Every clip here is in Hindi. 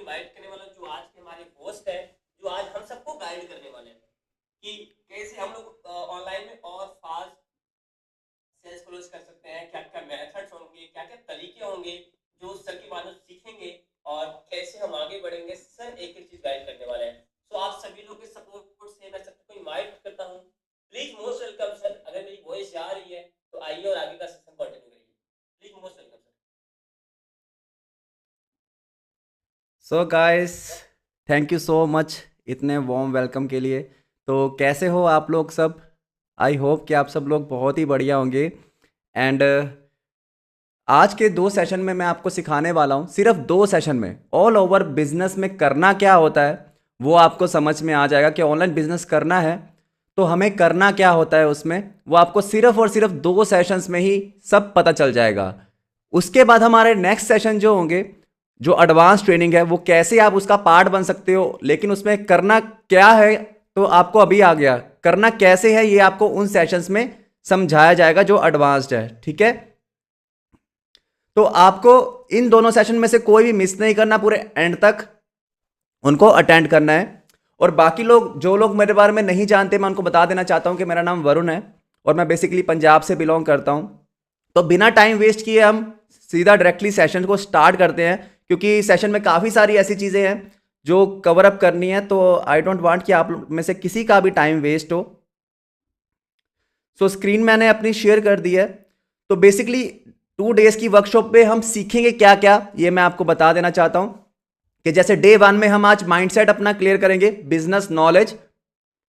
इनवाइट करने वाला जो आज के हमारे होस्ट है, जो आज हम सबको गाइड करने वाले हैं कि कैसे हम लोग ऑनलाइन में और फास्ट सेल्स क्लोज कर सकते हैं, क्या क्या मेथड्स होंगे, क्या क्या तरीके होंगे जो सर की बातों से सीखेंगे और कैसे हम आगे बढ़ेंगे। सर एक एक चीज गाइड करने वाले हैं। सो आप सभी लोग के सपोर्ट से मैं सबको इनवाइट करता हूँ। Please most welcome sir. अगर मेरी वॉइस जा रही है तो आइए और आगे का सेशन कंटिन्यू करिए। Please most welcome sir. So guys, thank you so much इतने वार्म वेलकम के लिए। तो कैसे हो आप लोग सब? आई होप कि आप सब लोग बहुत ही बढ़िया होंगे। एंड आज के 2 सेशन में मैं आपको सिखाने वाला हूँ, सिर्फ 2 सेशन में ऑल ओवर बिजनेस में करना क्या होता है वो आपको समझ में आ जाएगा। कि ऑनलाइन बिजनेस करना है तो हमें करना क्या होता है, उसमें वो आपको सिर्फ और सिर्फ 2 सेशंस में ही सब पता चल जाएगा। उसके बाद हमारे नेक्स्ट सेशन जो होंगे, जो एडवांस ट्रेनिंग है, वो कैसे आप उसका पार्ट बन सकते हो, लेकिन उसमें करना क्या है तो आपको अभी आ गया। करना कैसे है ये आपको उन सेशंस में समझाया जाएगा जो एडवांस्ड है, ठीक है। तो आपको इन दोनों सेशन में से कोई भी मिस नहीं करना, पूरे एंड तक उनको अटेंड करना है। और बाकी लोग, जो लोग मेरे बारे में नहीं जानते, मैं उनको बता देना चाहता हूं कि मेरा नाम वरुण है और मैं बेसिकली पंजाब से बिलोंग करता हूं। तो बिना टाइम वेस्ट किए हम सीधा डायरेक्टली सेशन को स्टार्ट करते हैं, क्योंकि सेशन में काफ़ी सारी ऐसी चीज़ें हैं जो कवर अप करनी है। तो आई डोंट वांट कि आप में से किसी का भी टाइम वेस्ट हो। सो स्क्रीन मैंने अपनी शेयर कर दी है। तो बेसिकली 2 डेज की वर्कशॉप पे हम सीखेंगे क्या क्या, ये मैं आपको बता देना चाहता हूं। कि जैसे डे 1 में हम आज माइंडसेट अपना क्लियर करेंगे, बिजनेस नॉलेज,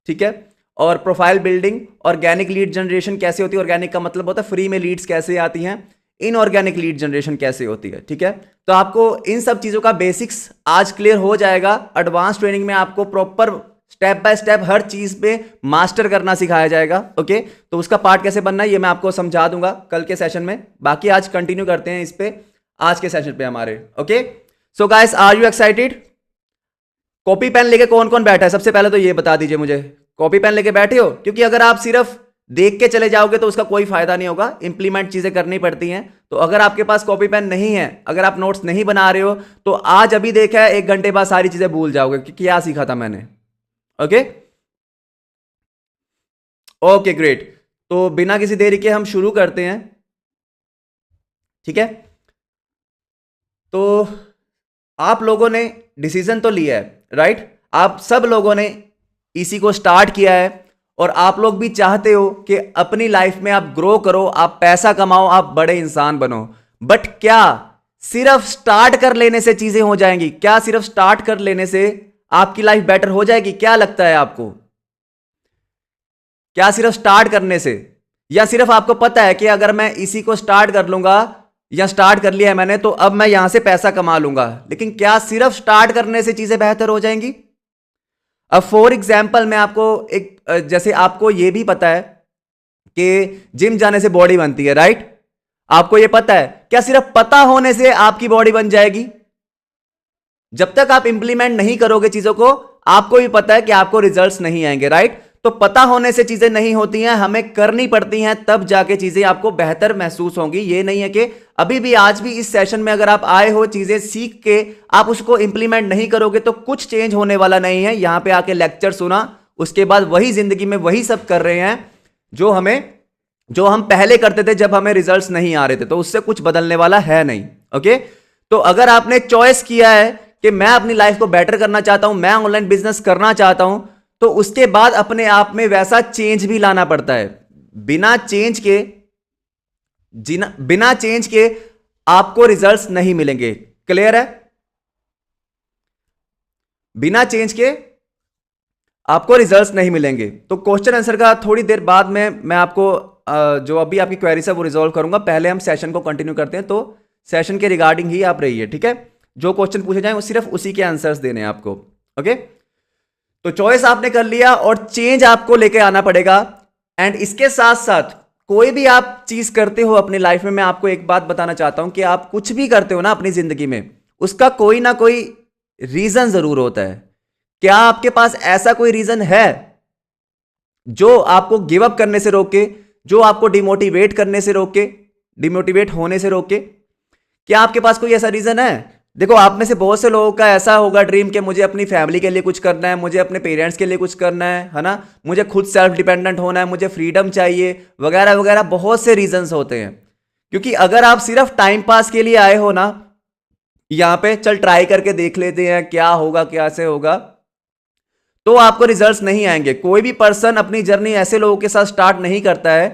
ठीक है, और profile building, organic lead generation कैसे होती है। ऑर्गेनिक का मतलब होता है फ्री में लीड्स कैसे आती हैं, इनऑर्गेनिक लीड जनरेशन कैसे होती है, ठीक है। तो आपको इन सब चीज़ों का बेसिक्स आज क्लियर हो जाएगा। एडवांस ट्रेनिंग में आपको प्रॉपर स्टेप बाय स्टेप हर चीज़ पे मास्टर करना सिखाया जाएगा, ओके। तो उसका पार्ट कैसे बनना है ये मैं आपको समझा दूंगा कल के सेशन में। बाकी आज कंटिन्यू करते हैं इस पे, आज के सेशन पे हमारे, okay. So guys, are you excited? Copy pen लेके कौन कौन बैठा है सबसे पहले तो ये बता दीजिए मुझे। कॉपी पेन लेके बैठे हो? क्योंकि अगर आप सिर्फ देख के चले जाओगे तो उसका कोई फायदा नहीं होगा, इंप्लीमेंट चीजें करनी पड़ती हैं। तो अगर आपके पास कॉपी पेन नहीं है, अगर आप नोट्स नहीं बना रहे हो, तो आज अभी देखा है 1 घंटे बाद सारी चीजें भूल जाओगे कि क्या सीखा था मैंने, ओके। Okay great. तो बिना किसी देरी के हम शुरू करते हैं, ठीक है। तो आप लोगों ने डिसीजन तो लिया है, राइट। आप सब लोगों ने इसी को स्टार्ट किया है और आप लोग भी चाहते हो कि अपनी लाइफ में आप ग्रो करो, आप पैसा कमाओ, आप बड़े इंसान बनो। बट क्या सिर्फ स्टार्ट कर लेने से चीजें हो जाएंगी? क्या सिर्फ स्टार्ट कर लेने से आपकी लाइफ बेटर हो जाएगी? क्या लगता है आपको? क्या सिर्फ स्टार्ट करने से, या सिर्फ आपको पता है कि अगर मैं इसी को स्टार्ट कर लूंगा या स्टार्ट कर लिया है मैंने तो अब मैं यहां से पैसा कमा लूंगा, लेकिन क्या सिर्फ स्टार्ट करने से चीजें बेहतर हो जाएंगी? अब फॉर एग्जाम्पल मैं आपको एक जैसे आपको यह भी पता है कि जिम जाने से बॉडी बनती है, राइट। आपको यह पता है, क्या सिर्फ पता होने से आपकी बॉडी बन जाएगी? जब तक आप इंप्लीमेंट नहीं करोगे चीजों को, आपको भी पता है कि आपको रिजल्ट्स नहीं आएंगे, राइट। तो पता होने से चीजें नहीं होती हैं, हमें करनी पड़ती हैं, तब जाके चीजें आपको बेहतर महसूस होंगी। ये नहीं है कि अभी भी आज भी इस सेशन में अगर आप आए हो चीजें सीख के आप उसको इंप्लीमेंट नहीं करोगे तो कुछ चेंज होने वाला नहीं है। यहां पे आके लेक्चर सुना, उसके बाद वही जिंदगी में वही सब कर रहे हैं जो हम पहले करते थे जब हमें रिजल्ट्स नहीं आ रहे थे। तो उससे कुछ बदलने वाला है नहीं, ओके। तो अगर आपने चॉइस किया है कि मैं अपनी लाइफ को बेटर करना चाहता हूं, मैं ऑनलाइन बिजनेस करना चाहता हूं, तो उसके बाद अपने आप में वैसा चेंज भी लाना पड़ता है। बिना चेंज के बिना चेंज के आपको रिजल्ट्स नहीं मिलेंगे। क्लियर है? बिना चेंज के आपको रिजल्ट्स नहीं मिलेंगे। तो क्वेश्चन आंसर का थोड़ी देर बाद में मैं आपको जो अभी आपकी क्वेरीज है वो रिजॉल्व करूंगा। पहले हम सेशन को कंटिन्यू करते हैं, तो सेशन के रिगार्डिंग ही आप रहिए, ठीक है। जो क्वेश्चन पूछे जाए वो सिर्फ उसी के आंसर्स देने हैं आपको, ओके। तो चॉइस आपने कर लिया और चेंज आपको लेके आना पड़ेगा। एंड इसके साथ साथ कोई भी आप चीज करते हो अपनी लाइफ में, मैं आपको एक बात बताना चाहता हूं कि आप कुछ भी करते हो ना अपनी जिंदगी में, उसका कोई ना कोई रीजन जरूर होता है। क्या आपके पास ऐसा कोई रीजन है जो आपको गिव अप करने से रोके, जो आपको डिमोटिवेट करने से रोके, डिमोटिवेट होने से रोके? क्या आपके पास कोई ऐसा रीजन है देखो, आप में से बहुत से लोगों का ऐसा होगा ड्रीम कि मुझे अपनी फैमिली के लिए कुछ करना है, मुझे अपने पेरेंट्स के लिए कुछ करना है ना, मुझे खुद सेल्फ डिपेंडेंट होना है, मुझे फ्रीडम चाहिए, वगैरह वगैरह बहुत से रीजंस होते हैं। क्योंकि अगर आप सिर्फ टाइम पास के लिए आए हो ना, यहाँ पे चल ट्राई करके देख लेते हैं क्या होगा कैसे होगा, तो आपको रिजल्ट्स नहीं आएंगे। कोई भी पर्सन अपनी जर्नी ऐसे लोगों के साथ स्टार्ट नहीं करता है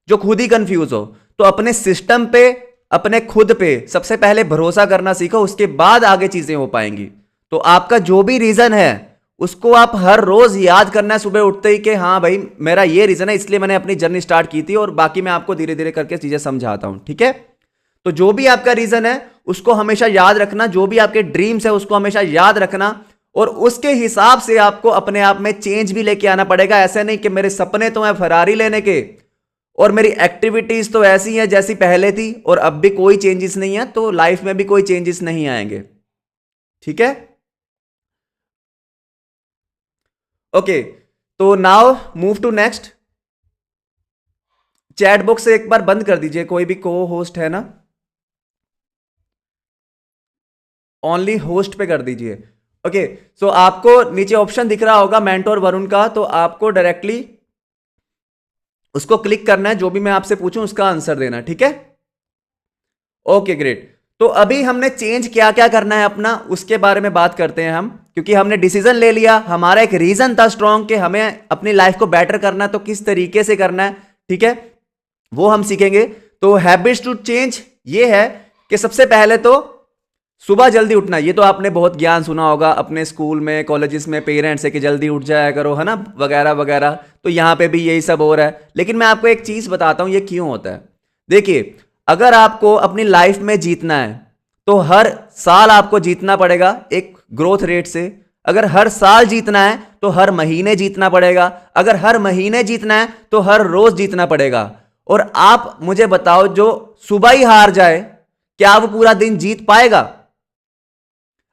जो खुद ही कंफ्यूज हो। तो अपने सिस्टम पे, अपने खुद पे सबसे पहले भरोसा करना सीखो, उसके बाद आगे चीजें हो पाएंगी। तो आपका जो भी रीजन है उसको आप हर रोज याद करना है सुबह उठते ही कि हाँ भाई मेरा ये रीजन है, इसलिए मैंने अपनी जर्नी स्टार्ट की थी, और बाकी मैं आपको धीरे धीरे करके चीजें समझाता हूं, ठीक है। तो जो भी आपका रीजन है उसको हमेशा याद रखना, जो भी आपके ड्रीम्स है उसको हमेशा याद रखना, और उसके हिसाब से आपको अपने आप में चेंज भी लेके आना पड़ेगा। ऐसा नहीं कि मेरे सपने तो हैं फरारी लेने के और मेरी एक्टिविटीज तो ऐसी हैं जैसी पहले थी और अब भी कोई चेंजेस नहीं है, तो लाइफ में भी कोई चेंजेस नहीं आएंगे, ठीक है। ओके, तो now move to next. Chat box से एक बार बंद कर दीजिए, कोई भी को होस्ट है ना, ओनली होस्ट पे कर दीजिए। ओके, सो आपको नीचे ऑप्शन दिख रहा होगा मेंटोर वरुण का, तो आपको डायरेक्टली उसको क्लिक करना है, जो भी मैं आपसे पूछूं उसका आंसर देना, ठीक है। Okay great. तो अभी हमने चेंज क्या क्या करना है अपना, उसके बारे में बात करते हैं हम, क्योंकि हमने डिसीजन ले लिया, हमारा एक रीजन था स्ट्रॉन्ग कि हमें अपनी लाइफ को बेटर करना है, तो किस तरीके से करना है, ठीक है, वो हम सीखेंगे। तो हैबिट्स टू चेंज ये है कि सबसे पहले तो सुबह जल्दी उठना। ये तो आपने बहुत ज्ञान सुना होगा अपने स्कूल में, कॉलेजेस में, पेरेंट्स से कि जल्दी उठ जाया करो, है ना, वगैरह वगैरह। तो यहाँ पे भी यही सब हो रहा है, लेकिन मैं आपको एक चीज बताता हूं ये क्यों होता है। देखिए, अगर आपको अपनी लाइफ में जीतना है तो हर साल आपको जीतना पड़ेगा एक ग्रोथ रेट से। अगर हर साल जीतना है तो हर महीने जीतना पड़ेगा। अगर हर महीने जीतना है तो हर रोज जीतना पड़ेगा। और आप मुझे बताओ, जो सुबह ही हार जाए क्या वो पूरा दिन जीत पाएगा?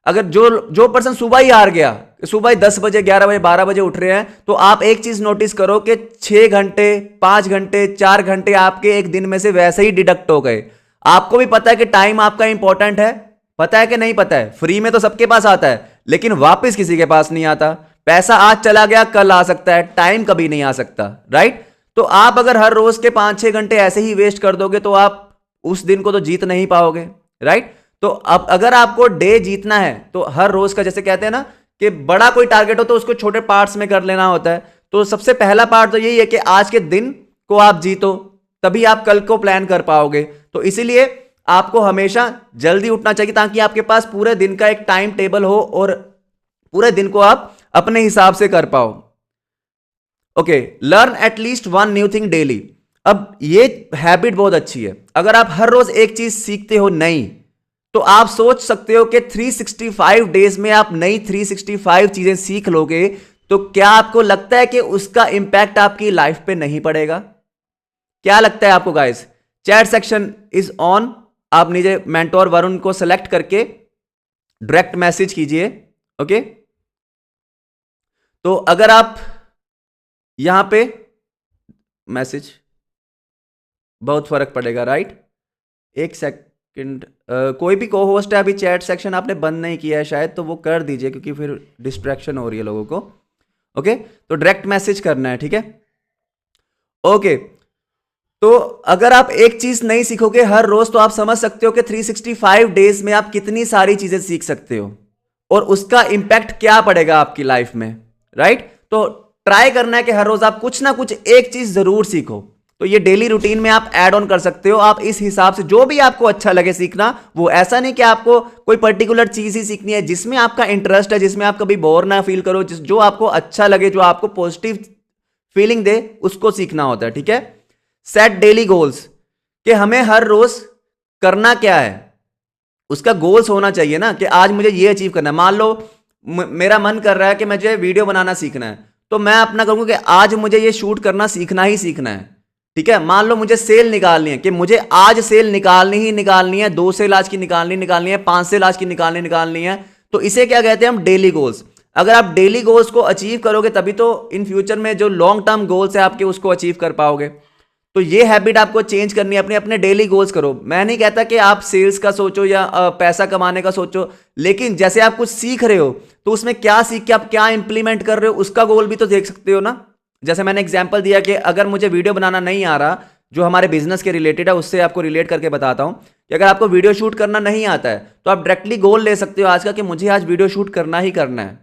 अगर जो जो पर्सन सुबह ही हार गया, सुबह ही 10 बजे, 11 बजे, 12 बजे उठ रहे हैं, तो आप एक चीज नोटिस करो कि 6 घंटे, 5 घंटे, 4 घंटे आपके एक दिन में से वैसे ही डिडक्ट हो गए। आपको भी पता है कि टाइम आपका इंपॉर्टेंट है, पता है कि नहीं पता है? फ्री में तो सबके पास आता है, लेकिन वापस किसी के पास नहीं आता। पैसा आज चला गया, कल आ सकता है, टाइम कभी नहीं आ सकता, राइट? तो आप अगर हर रोज के 5-6 घंटे ऐसे ही वेस्ट कर दोगे तो आप उस दिन को तो जीत नहीं पाओगे, राइट? तो अब अगर आपको डे जीतना है तो हर रोज का, जैसे कहते हैं ना कि बड़ा कोई टारगेट हो तो उसको छोटे पार्ट्स में कर लेना होता है। तो सबसे पहला पार्ट तो यही है कि आज के दिन को आप जीतो, तभी आप कल को प्लान कर पाओगे। तो इसीलिए आपको हमेशा जल्दी उठना चाहिए, ताकि आपके पास पूरे दिन का एक टाइम टेबल हो और पूरे दिन को आप अपने हिसाब से कर पाओ। Okay, learn at least one new thing daily. अब ये हैबिट बहुत अच्छी है। अगर आप हर रोज एक चीज सीखते हो नई, तो आप सोच सकते हो कि 365 डेज में आप नई 365 चीजें सीख लोगे, तो क्या आपको लगता है कि उसका इंपैक्ट आपकी लाइफ पे नहीं पड़ेगा? क्या लगता है आपको guys? Chat section is on. आप नीचे मेंटोर वरुण को सेलेक्ट करके डायरेक्ट मैसेज कीजिए। ओके, तो अगर आप यहां पे मैसेज, बहुत फर्क पड़ेगा, राइट? एक सेकंड, कोई भी को होस्ट है, अभी चैट सेक्शन आपने बंद नहीं किया है शायद, तो वो कर दीजिए, क्योंकि फिर डिस्ट्रैक्शन हो रही है लोगों को। ओके, तो डायरेक्ट मैसेज करना है, ठीक है? ओके, तो अगर आप एक चीज नहीं सीखोगे हर रोज, तो आप समझ सकते हो कि 365 डेज में आप कितनी सारी चीजें सीख सकते हो और उसका इंपैक्ट क्या पड़ेगा आपकी लाइफ में, राइट? तो ट्राई करना है कि हर रोज आप कुछ ना कुछ एक चीज जरूर सीखो। तो ये डेली रूटीन में आप ऐड ऑन कर सकते हो। आप इस हिसाब से जो भी आपको अच्छा लगे सीखना, वो ऐसा नहीं कि आपको कोई पर्टिकुलर चीज ही सीखनी है, जिसमें आपका इंटरेस्ट है, जिसमें आप कभी बोर ना फील करो, जो आपको अच्छा लगे, जो आपको पॉजिटिव फीलिंग दे, उसको सीखना होता है, ठीक है? सेट डेली गोल्स, कि हमें हर रोज करना क्या है, उसका गोल्स होना चाहिए ना, कि आज मुझे ये अचीव करना है। मान लो मेरा मन कर रहा है कि मुझे वीडियो बनाना सीखना है, तो मैं अपना कहूंगा कि आज मुझे ये शूट करना सीखना ही सीखना है, ठीक है? मान लो मुझे सेल निकालनी है, कि मुझे आज सेल निकालनी ही निकालनी है, 2 सेल आज की निकालनी है, 5 सेल आज की निकालनी है। तो इसे क्या कहते हैं हम? Daily goals. अगर आप डेली गोल्स को अचीव करोगे, तभी तो इन फ्यूचर में जो लॉन्ग टर्म गोल्स है आपके, उसको अचीव कर पाओगे। तो ये हैबिट आपको चेंज करनी है, अपने अपने डेली गोल्स करो। मैं नहीं कहता कि आप सेल्स का सोचो या पैसा कमाने का सोचो, लेकिन जैसे आप कुछ सीख रहे हो तो उसमें क्या सीख के आप क्या इंप्लीमेंट कर रहे हो उसका गोल भी तो देख सकते हो ना। जैसे मैंने एग्जांपल दिया कि अगर मुझे वीडियो बनाना नहीं आ रहा जो हमारे बिजनेस के रिलेटेड है, उससे आपको रिलेट करके बताता हूं कि अगर आपको वीडियो शूट करना नहीं आता है तो आप डायरेक्टली गोल ले सकते हो आज का कि मुझे आज वीडियो शूट करना ही करना है,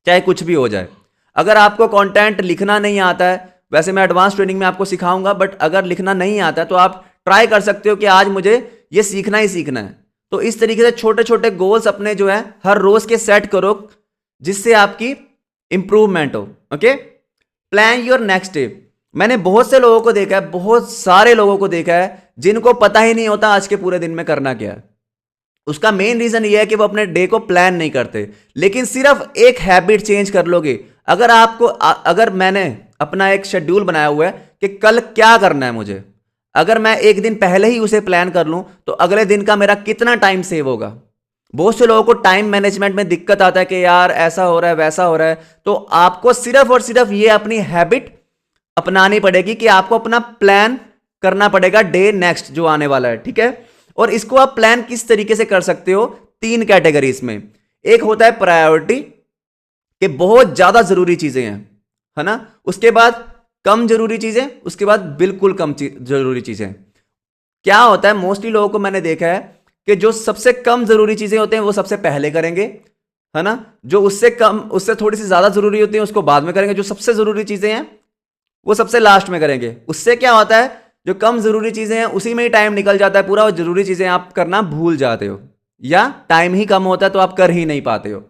चाहे कुछ भी हो जाए। अगर आपको कंटेंट लिखना नहीं आता है, वैसे मैं एडवांस ट्रेनिंग में आपको सिखाऊंगा, बट अगर लिखना नहीं आता है तो आप ट्राई कर सकते हो कि आज मुझे ये सीखना ही सीखना है। तो इस तरीके से छोटे छोटे गोल्स अपने जो है हर रोज के सेट करो जिससे आपकी इंप्रूवमेंट हो। Okay, plan your next day. मैंने बहुत से लोगों को देखा है, बहुत सारे लोगों को देखा है जिनको पता ही नहीं होता आज के पूरे दिन में करना क्या है। उसका मेन रीजन ये है कि वो अपने डे को प्लान नहीं करते। लेकिन सिर्फ एक हैबिट चेंज कर लोगे, अगर आपको अगर मैंने अपना एक शेड्यूल बनाया हुआ है कि कल क्या करना है मुझे, अगर मैं एक दिन पहले ही उसे प्लान कर लूं तो अगले दिन का मेरा कितना टाइम सेव होगा। बहुत से लोगों को टाइम मैनेजमेंट में दिक्कत आता है कि यार ऐसा हो रहा है वैसा हो रहा है, तो आपको सिर्फ और सिर्फ ये अपनी हैबिट अपनानी पड़ेगी कि आपको अपना प्लान करना पड़ेगा डे नेक्स्ट जो आने वाला है, ठीक है। और इसको आप प्लान किस तरीके से कर सकते हो, 3 कैटेगरीज में। एक होता है प्रायोरिटी कि बहुत ज्यादा जरूरी चीजें हैं, है ना, उसके बाद कम जरूरी चीजें, उसके बाद बिल्कुल कम जरूरी चीजें। क्या होता है मोस्टली लोगों को मैंने देखा है कि जो सबसे कम जरूरी चीजें होते हैं वो सबसे पहले करेंगे, है ना, जो उससे कम उससे थोड़ी सी ज्यादा जरूरी होती है उसको बाद में करेंगे, जो सबसे जरूरी चीजें हैं वो सबसे लास्ट में करेंगे। उससे क्या होता है जो कम जरूरी चीजें हैं उसी में ही टाइम निकल जाता है पूरा, और जरूरी चीजें आप करना भूल जाते हो, या टाइम ही कम होता है तो आप कर ही नहीं पाते हो।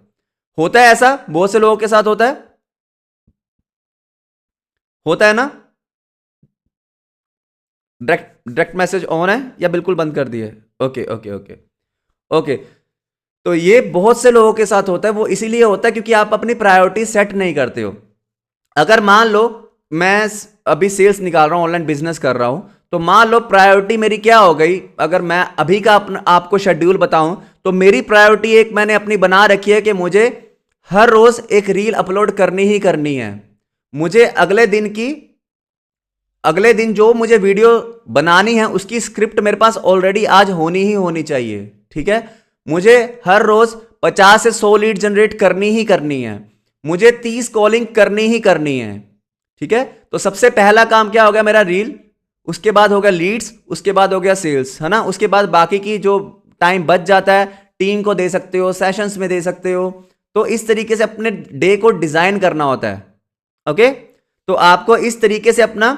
होता है ऐसा, बहुत से लोगों के साथ होता है ना। डायरेक्ट मैसेज ऑन है या बिल्कुल बंद कर दिए? Okay okay okay okay. तो ये बहुत से लोगों के साथ होता है, वो इसीलिए होता है क्योंकि आप अपनी प्रायोरिटी सेट नहीं करते हो। अगर मान लो मैं अभी सेल्स निकाल रहा हूं, ऑनलाइन बिजनेस कर रहा हूं, तो मान लो प्रायोरिटी मेरी क्या हो गई, अगर मैं अभी का अपना आपको शेड्यूल बताऊं तो मेरी प्रायोरिटी एक मैंने अपनी बना रखी है कि मुझे हर रोज एक रील अपलोड करनी ही करनी है। मुझे अगले दिन जो मुझे वीडियो बनानी है उसकी स्क्रिप्ट मेरे पास ऑलरेडी आज होनी ही होनी चाहिए, ठीक है। मुझे हर रोज 50 से 100 लीड जनरेट करनी ही करनी है, मुझे 30 कॉलिंग करनी ही करनी है, ठीक है। तो सबसे पहला काम क्या हो गया मेरा, रील, उसके बाद हो गया लीड्स, उसके बाद हो गया सेल्स, है ना। उसके बाद बाकी की जो टाइम बच जाता है टीम को दे सकते हो, सेशंस में दे सकते हो। तो इस तरीके से अपने डे को डिजाइन करना होता है। ओके, तो आपको इस तरीके से अपना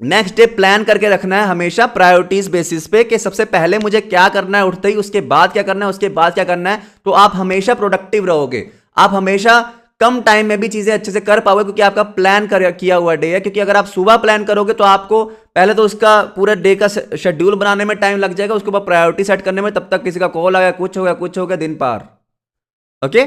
नेक्स्ट डे प्लान करके रखना है हमेशा प्रायोरिटीज बेसिस पे कि सबसे पहले मुझे क्या करना है उठते ही, उसके बाद क्या करना है, उसके बाद क्या करना है। तो आप हमेशा प्रोडक्टिव रहोगे, आप हमेशा कम टाइम में भी चीजें अच्छे से कर पाओगे क्योंकि आपका प्लान किया हुआ डे है। क्योंकि अगर आप सुबह प्लान करोगे तो आपको पहले तो उसका पूरा डे का शेड्यूल बनाने में टाइम लग जाएगा, उसके बाद प्रायोरिटी सेट करने में, तब तक किसी का कॉल आ गया, कुछ हो गया, दिन पार। ओके,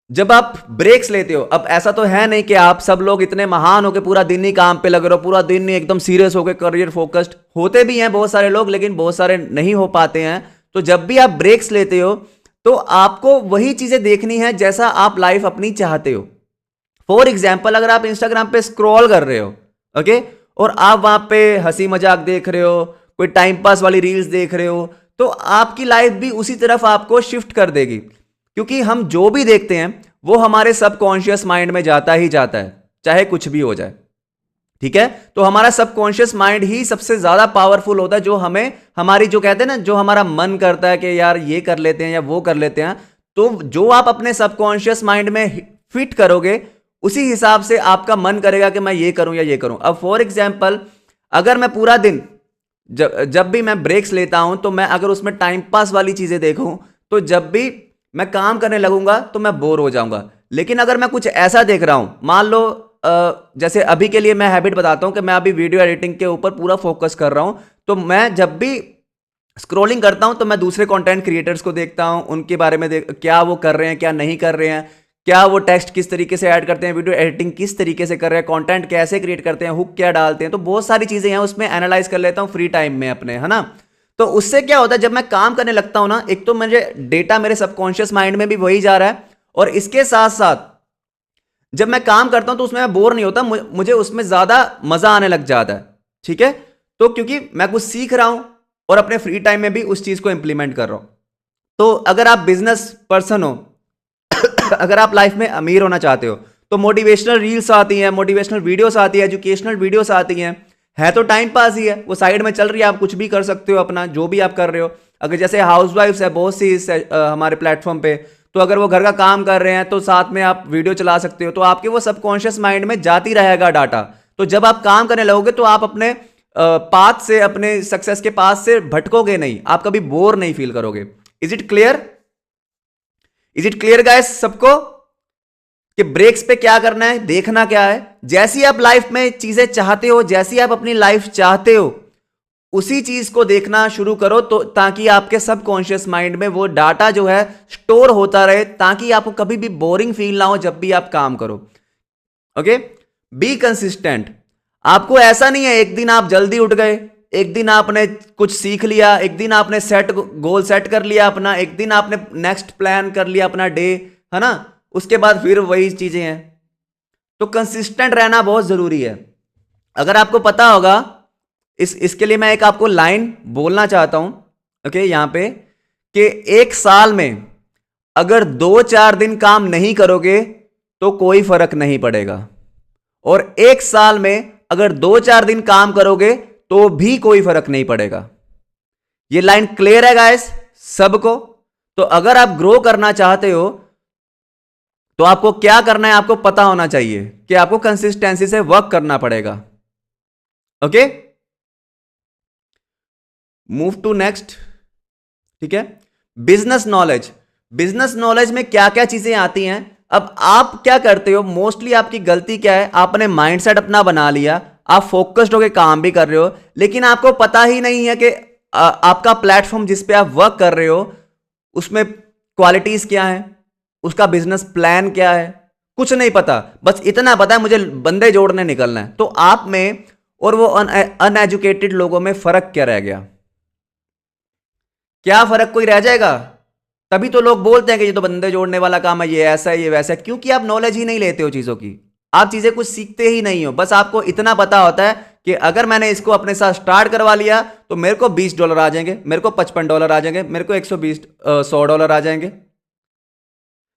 जब आप ब्रेक्स लेते हो, अब ऐसा तो है नहीं कि आप सब लोग इतने महान हो के पूरा दिन ही काम पे लगे रहो, पूरा दिन ही एकदम सीरियस हो के करियर फोकस्ड, होते भी हैं बहुत सारे लोग, लेकिन बहुत सारे नहीं हो पाते हैं। तो जब भी आप ब्रेक्स लेते हो तो आपको वही चीजें देखनी है जैसा आप लाइफ अपनी चाहते हो। फॉर एग्जाम्पल, अगर आप इंस्टाग्राम पे स्क्रॉल कर रहे हो, ओके, और आप वहां पे हंसी मजाक देख रहे हो, कोई टाइम पास वाली रील्स देख रहे हो, तो आपकी लाइफ भी उसी तरफ आपको शिफ्ट कर देगी। क्योंकि हम जो भी देखते हैं वो हमारे सबकॉन्शियस माइंड में जाता ही जाता है, चाहे कुछ भी हो जाए, ठीक है। तो हमारा सबकॉन्शियस माइंड ही सबसे ज्यादा पावरफुल होता है, जो हमें हमारी जो कहते हैं ना, जो हमारा मन करता है कि यार ये कर लेते हैं या वो कर लेते हैं, तो जो आप अपने सबकॉन्शियस माइंड में फिट करोगे उसी हिसाब से आपका मन करेगा कि मैं ये करूं या ये करूं। अब फॉर एग्जाम्पल, अगर मैं पूरा दिन जब भी मैं ब्रेक्स लेता हूं तो मैं अगर उसमें टाइम पास वाली चीजें देखूं तो जब भी मैं काम करने लगूंगा तो मैं बोर हो जाऊंगा। लेकिन अगर मैं कुछ ऐसा देख रहा हूं, मान लो जैसे अभी के लिए मैं हैबिट बताता हूं कि मैं अभी वीडियो एडिटिंग के ऊपर पूरा फोकस कर रहा हूं, तो मैं जब भी स्क्रॉलिंग करता हूं तो मैं दूसरे कंटेंट क्रिएटर्स को देखता हूं, उनके बारे में क्या वो कर रहे हैं, क्या नहीं कर रहे हैं, क्या वो टेक्स्ट किस तरीके से ऐड करते हैं, वीडियो एडिटिंग किस तरीके से कर रहे हैं, कंटेंट कैसे क्रिएट करते हैं, हुक क्या डालते हैं। तो बहुत सारी चीजें हैं उसमें एनालाइज कर लेता हूं फ्री टाइम में अपने, है ना। तो उससे क्या होता है, जब मैं काम करने लगता हूं ना, एक तो मुझे डेटा मेरे सबकॉन्शियस माइंड में भी वही जा रहा है, और इसके साथ साथ जब मैं काम करता हूं तो उसमें मैं बोर नहीं होता, मुझे उसमें ज्यादा मजा आने लग जाता है। ठीक है, तो क्योंकि मैं कुछ सीख रहा हूं और अपने फ्री टाइम में भी उस चीज को इंप्लीमेंट कर रहा हूं। तो अगर आप बिजनेस पर्सन हो अगर आप लाइफ में अमीर होना चाहते हो तो मोटिवेशनल रील्स आती हैं, मोटिवेशनल वीडियोस आती है, एजुकेशनल वीडियोस आती हैं, है तो टाइम पास ही है, वो साइड में चल रही है, आप कुछ भी कर सकते हो अपना जो भी आप कर रहे हो। अगर जैसे हाउस वाइफ्स है बहुत सी हमारे प्लेटफॉर्म पे, तो अगर वो घर का काम कर रहे हैं तो साथ में आप वीडियो चला सकते हो, तो आपके वो सबकॉन्शियस माइंड में जाती रहेगा डाटा। तो जब आप काम करने लगोगे तो आप अपने पाथ से, अपने सक्सेस के पाथ से भटकोगे नहीं, आप कभी बोर नहीं फील करोगे। Is it clear? Is it clear guys सबको कि ब्रेक्स पे क्या करना है, देखना क्या है? जैसी आप लाइफ में चीजें चाहते हो, जैसी आप अपनी लाइफ चाहते हो, उसी चीज को देखना शुरू करो, तो ताकि आपके सबकॉन्शियस माइंड में वो डाटा जो है स्टोर होता रहे, ताकि आपको कभी भी बोरिंग फील ना हो जब भी आप काम करो। Okay, be consistent. आपको ऐसा नहीं है एक दिन आप जल्दी उठ गए, एक दिन आपने कुछ सीख लिया, एक दिन आपने गोल सेट कर लिया अपना, एक दिन आपने नेक्स्ट प्लान कर लिया अपना डे, है ना, उसके बाद फिर वही चीजें हैं। तो कंसिस्टेंट रहना बहुत जरूरी है। अगर आपको पता होगा, इसके लिए मैं एक आपको लाइन बोलना चाहता हूं, ओके, यहां पे, कि एक साल में अगर 2-4 दिन काम नहीं करोगे तो कोई फर्क नहीं पड़ेगा, और एक साल में अगर 2-4 दिन काम करोगे तो भी कोई फर्क नहीं पड़ेगा। ये लाइन क्लियर है गाइस सबको? तो अगर आप ग्रो करना चाहते हो तो आपको क्या करना है, आपको पता होना चाहिए कि आपको कंसिस्टेंसी से वर्क करना पड़ेगा। Okay, move to next. ठीक है, बिजनेस नॉलेज। बिजनेस नॉलेज में क्या क्या चीजें आती हैं? अब आप क्या करते हो, मोस्टली आपकी गलती क्या है, आपने माइंडसेट अपना बना लिया, आप फोकस्ड होकर काम भी कर रहे हो, लेकिन आपको पता ही नहीं है कि आपका प्लेटफॉर्म जिस पे आप वर्क कर रहे हो उसमें क्वालिटीज क्या है, उसका बिजनेस प्लान क्या है, कुछ नहीं पता। बस इतना पता है मुझे बंदे जोड़ने निकलना है। तो आप में और वो अनएजुकेटेड लोगों में फर्क क्या रह गया? क्या फर्क कोई रह जाएगा? तभी तो लोग बोलते हैं कि ये तो बंदे जोड़ने वाला काम है, ये ऐसा है, ये वैसा है, क्योंकि आप नॉलेज ही नहीं लेते हो चीजों की, आप चीजें कुछ सीखते ही नहीं हो। बस आपको इतना पता होता है कि अगर मैंने इसको अपने साथ स्टार्ट करवा लिया तो मेरे को $20 आ जाएंगे, मेरे को $55 आ जाएंगे, मेरे को $100 आ जाएंगे।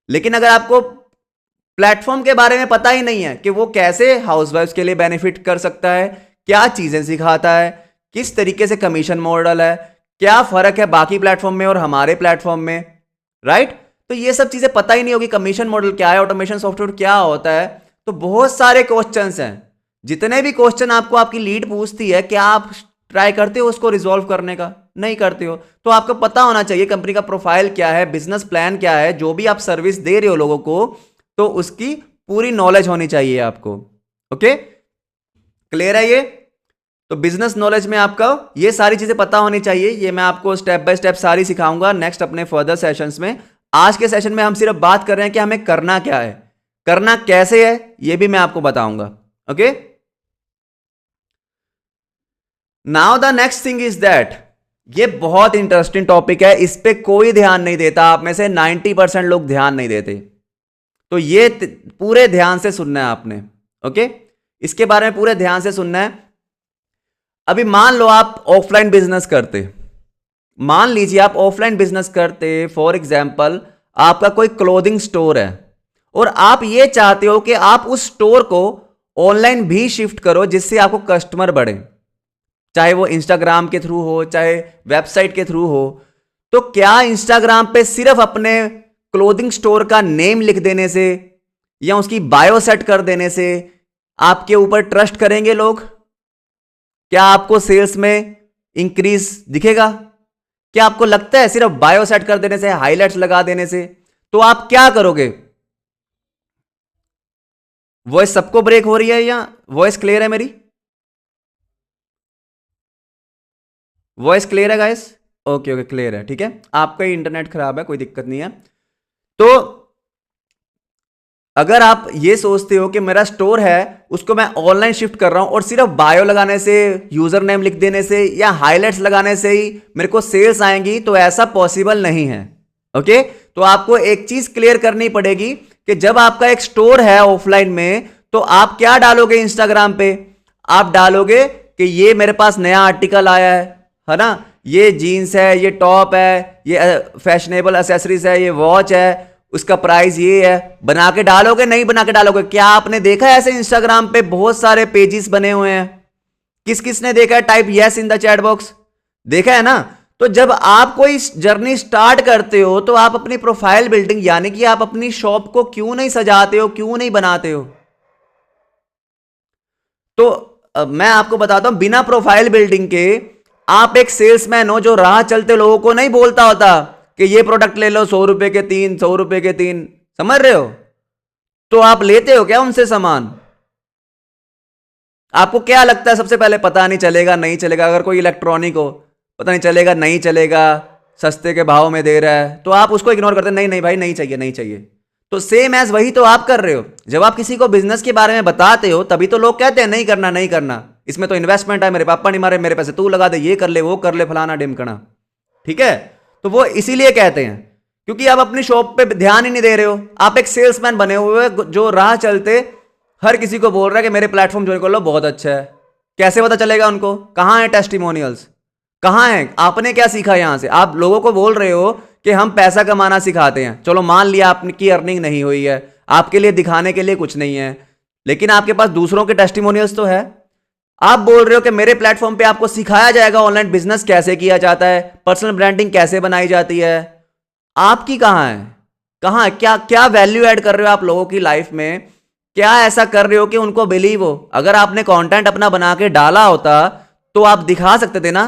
लेकिन अगर आपको प्लेटफॉर्म के बारे में पता ही नहीं है कि वो कैसे हाउसवाइफ्स के लिए बेनिफिट कर सकता है, क्या चीजें सिखाता है, किस तरीके से कमीशन मॉडल है, क्या फर्क है बाकी प्लेटफॉर्म में और हमारे प्लेटफॉर्म में, राइट? तो ये सब चीजें पता ही नहीं होगी, कमीशन मॉडल क्या है, ऑटोमेशन सॉफ्टवेयर क्या होता है। तो बहुत सारे क्वेश्चंस हैं, जितने भी क्वेश्चन आपको आपकी लीड पूछती है, क्या आप ट्राई करते हो उसको रिजॉल्व करने का? नहीं करते हो। तो आपको पता होना चाहिए कंपनी का प्रोफाइल क्या है, बिजनेस प्लान क्या है, जो भी आप सर्विस दे रहे हो लोगों को, तो उसकी पूरी नॉलेज होनी चाहिए आपको। ओके, क्लियर है ये? तो बिजनेस नॉलेज में आपका ये सारी चीजें पता होनी चाहिए। ये मैं आपको स्टेप बाय स्टेप सारी सिखाऊंगा नेक्स्ट अपने फर्दर सेशंस में। आज के सेशन में हम सिर्फ बात कर रहे हैं कि हमें करना क्या है, करना कैसे है, ये भी मैं आपको बताऊंगा। Okay, now the next thing is that, ये बहुत इंटरेस्टिंग टॉपिक है, इस पे कोई ध्यान नहीं देता, आप में से 90% लोग ध्यान नहीं देते। तो ये पूरे ध्यान से सुनना है आपने। ओके, इसके बारे में पूरे ध्यान से सुनना है। अभी मान लो आप ऑफलाइन बिजनेस करते, मान लीजिए आप ऑफलाइन बिजनेस करते, फॉर एग्जाम्पल आपका कोई क्लोथिंग स्टोर है और आप ये चाहते हो कि आप उस स्टोर को ऑनलाइन भी शिफ्ट करो जिससे आपको कस्टमर बढ़े, चाहे वो इंस्टाग्राम के थ्रू हो, चाहे वेबसाइट के थ्रू हो। तो क्या इंस्टाग्राम पे सिर्फ अपने क्लोथिंग स्टोर का नेम लिख देने से या उसकी बायो सेट कर देने से आपके ऊपर ट्रस्ट करेंगे लोग? क्या आपको सेल्स में इंक्रीज दिखेगा? क्या आपको लगता है सिर्फ बायो सेट कर देने से, हाईलाइट्स लगा देने से? तो आप क्या करोगे? वॉइस सबको ब्रेक हो रही है या वॉइस क्लियर है मेरी? वॉइस क्लियर है गाइस? ओके ओके, क्लियर है, ठीक है। आपका ही इंटरनेट खराब है, कोई दिक्कत नहीं है। तो अगर आप ये सोचते हो कि मेरा स्टोर है उसको मैं ऑनलाइन शिफ्ट कर रहा हूं और सिर्फ बायो लगाने से, यूजर नेम लिख देने से या हाईलाइट्स लगाने से ही मेरे को सेल्स आएंगी, तो ऐसा पॉसिबल नहीं है। ओके, तो आपको एक चीज क्लियर करनी पड़ेगी कि जब आपका एक स्टोर है ऑफलाइन में, तो आप क्या डालोगे इंस्टाग्राम पे? आप डालोगे कि ये मेरे पास नया आर्टिकल आया है ना, ये जीन्स है, ये टॉप है, ये फैशनेबल एसेसरीज है, ये वॉच है, उसका प्राइस ये है। बना के डालोगे? नहीं बना के डालोगे। क्या आपने देखा है ऐसे इंस्टाग्राम पे बहुत सारे पेजेस बने हुए हैं? किस किस ने देखा है? Type yes in the chat box. देखा है ना? तो जब आप कोई जर्नी स्टार्ट करते हो तो आप अपनी प्रोफाइल बिल्डिंग, यानी कि आप अपनी शॉप को क्यों नहीं सजाते हो, क्यों नहीं बनाते हो? तो मैं आपको बताता हूं, बिना प्रोफाइल बिल्डिंग के आप एक सेल्समैन हो जो राह चलते लोगों को नहीं बोलता होता कि ये प्रोडक्ट ले लो, 100 रुपए के 3, 100 रुपए के 3। समझ रहे हो? तो आप लेते हो क्या उनसे सामान? आपको क्या लगता है सबसे पहले? पता नहीं चलेगा, नहीं चलेगा। अगर कोई इलेक्ट्रॉनिक हो, पता नहीं चलेगा, नहीं चलेगा, सस्ते के भाव में दे रहा है, तो आप उसको इग्नोर करते हैं, नहीं नहीं भाई नहीं चाहिए, नहीं चाहिए। तो सेम एज वही तो आप कर रहे हो। जब आप किसी को बिजनेस के बारे में बताते हो तभी तो लोग कहते हैं नहीं करना, नहीं करना, इसमें तो इन्वेस्टमेंट है, मेरे पापा नहीं मारे, मेरे पैसे तू लगा दे, ये कर ले, वो कर ले, फलाना ढिमकना। ठीक है? तो वो इसीलिए कहते हैं क्योंकि आप अपनी शॉप पे ध्यान ही नहीं दे रहे हो। आप एक सेल्समैन बने हुए जो राह चलते हर किसी को बोल रहा है कि मेरे प्लेटफॉर्म ज्वाइन कर लो, बहुत अच्छा है। कैसे पता चलेगा उनको? कहां है टेस्टिमोनियल्स? कहां है? आपने क्या सीखा यहां से? आप लोगों को बोल रहे हो कि हम पैसा कमाना सिखाते हैं। चलो मान लिया आपकी अर्निंग नहीं हुई है, आपके लिए दिखाने के लिए कुछ नहीं है, लेकिन आपके पास दूसरों के टेस्टिमोनियल्स तो है। आप बोल रहे हो कि मेरे प्लेटफॉर्म पे आपको सिखाया जाएगा ऑनलाइन बिजनेस कैसे किया जाता है, पर्सनल ब्रांडिंग कैसे बनाई जाती है। आपकी कहां है? कहां है? क्या क्या वैल्यू ऐड कर रहे हो आप लोगों की लाइफ में? क्या ऐसा कर रहे हो कि उनको बिलीव हो? अगर आपने कंटेंट अपना बना के डाला होता तो आप दिखा सकते थे ना।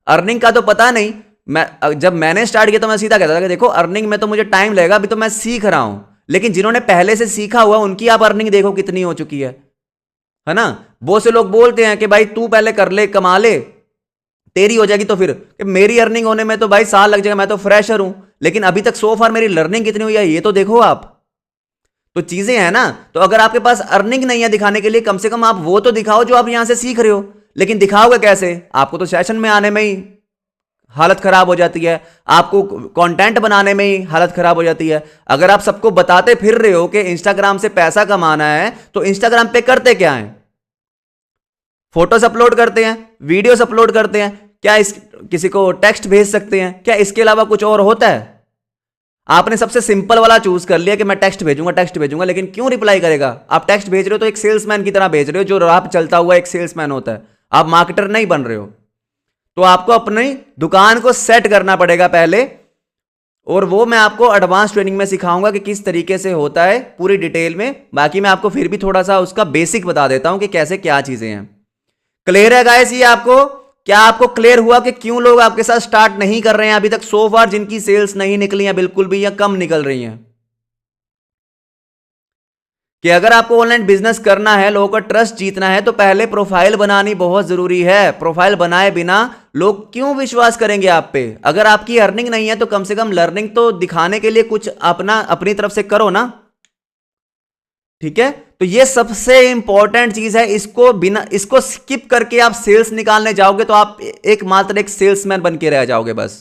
अर्निंग का तो पता नहीं, मैं जब मैंने स्टार्ट किया तो मैं सीधा कहता था कि देखो अर्निंग में तो मुझे टाइम लगेगा, अभी तो मैं सीख रहा हूं। लेकिन जिन्होंने पहले से सीखा हुआ उनकी आप अर्निंग देखो कितनी हो चुकी है ना। बहुत से लोग बोलते हैं कि भाई तू पहले कर ले, कमा ले, तेरी हो जाएगी। तो फिर कि मेरी अर्निंग होने में तो भाई साल लग जाएगा, मैं तो फ्रेशर हूं, लेकिन अभी तक सो फार मेरी लर्निंग कितनी हुई है ये तो देखो आप। तो चीजें हैं ना। तो अगर आपके पास अर्निंग नहीं है दिखाने के लिए, कम से कम आप वो तो दिखाओ जो आप यहां से सीख रहे हो। लेकिन दिखाओगे कैसे? आपको तो सेशन में आने में ही हालत खराब हो जाती है, आपको कंटेंट बनाने में ही हालत खराब हो जाती है। अगर आप सबको बताते फिर रहे हो कि इंस्टाग्राम से पैसा कमाना है, तो इंस्टाग्राम पे करते क्या है? फोटोस अपलोड करते हैं, वीडियोस अपलोड करते हैं, क्या किसी को टेक्स्ट भेज सकते हैं क्या? इसके अलावा कुछ और होता है? आपने सबसे सिंपल वाला चूज कर लिया कि मैं टेक्स्ट भेजूंगा, टेक्स्ट भेजूंगा, लेकिन क्यों रिप्लाई करेगा? आप टेक्स्ट भेज रहे हो तो एक सेल्समैन की तरह भेज रहे हो, जो राह पे चलता हुआ एक सेल्समैन होता है। आप मार्केटर नहीं बन रहे हो। तो आपको अपनी दुकान को सेट करना पड़ेगा पहले, और वो मैं आपको एडवांस ट्रेनिंग में सिखाऊंगा कि किस तरीके से होता है पूरी डिटेल में। बाकी मैं आपको फिर भी थोड़ा सा उसका बेसिक बता देता हूं कि कैसे क्या चीजें हैं। क्लियर है गाइस ये आपको? क्या आपको क्लियर हुआ कि क्यों लोग आपके साथ स्टार्ट नहीं कर रहे हैं अभी तक? सो फार जिनकी सेल्स नहीं निकली हैं बिल्कुल भी, या कम निकल रही हैं। कि अगर आपको ऑनलाइन बिजनेस करना है, लोगों का ट्रस्ट जीतना है, तो पहले प्रोफाइल बनानी बहुत जरूरी है। प्रोफाइल बनाए बिना लोग क्यों विश्वास करेंगे आप पे? अगर आपकी अर्निंग नहीं है तो कम से कम लर्निंग तो दिखाने के लिए कुछ अपनी तरफ से करो ना। ठीक है? तो ये सबसे इंपॉर्टेंट चीज है। इसको स्किप करके आप सेल्स निकालने जाओगे तो आप एकमात्र एक सेल्समैन बन के रह जाओगे बस।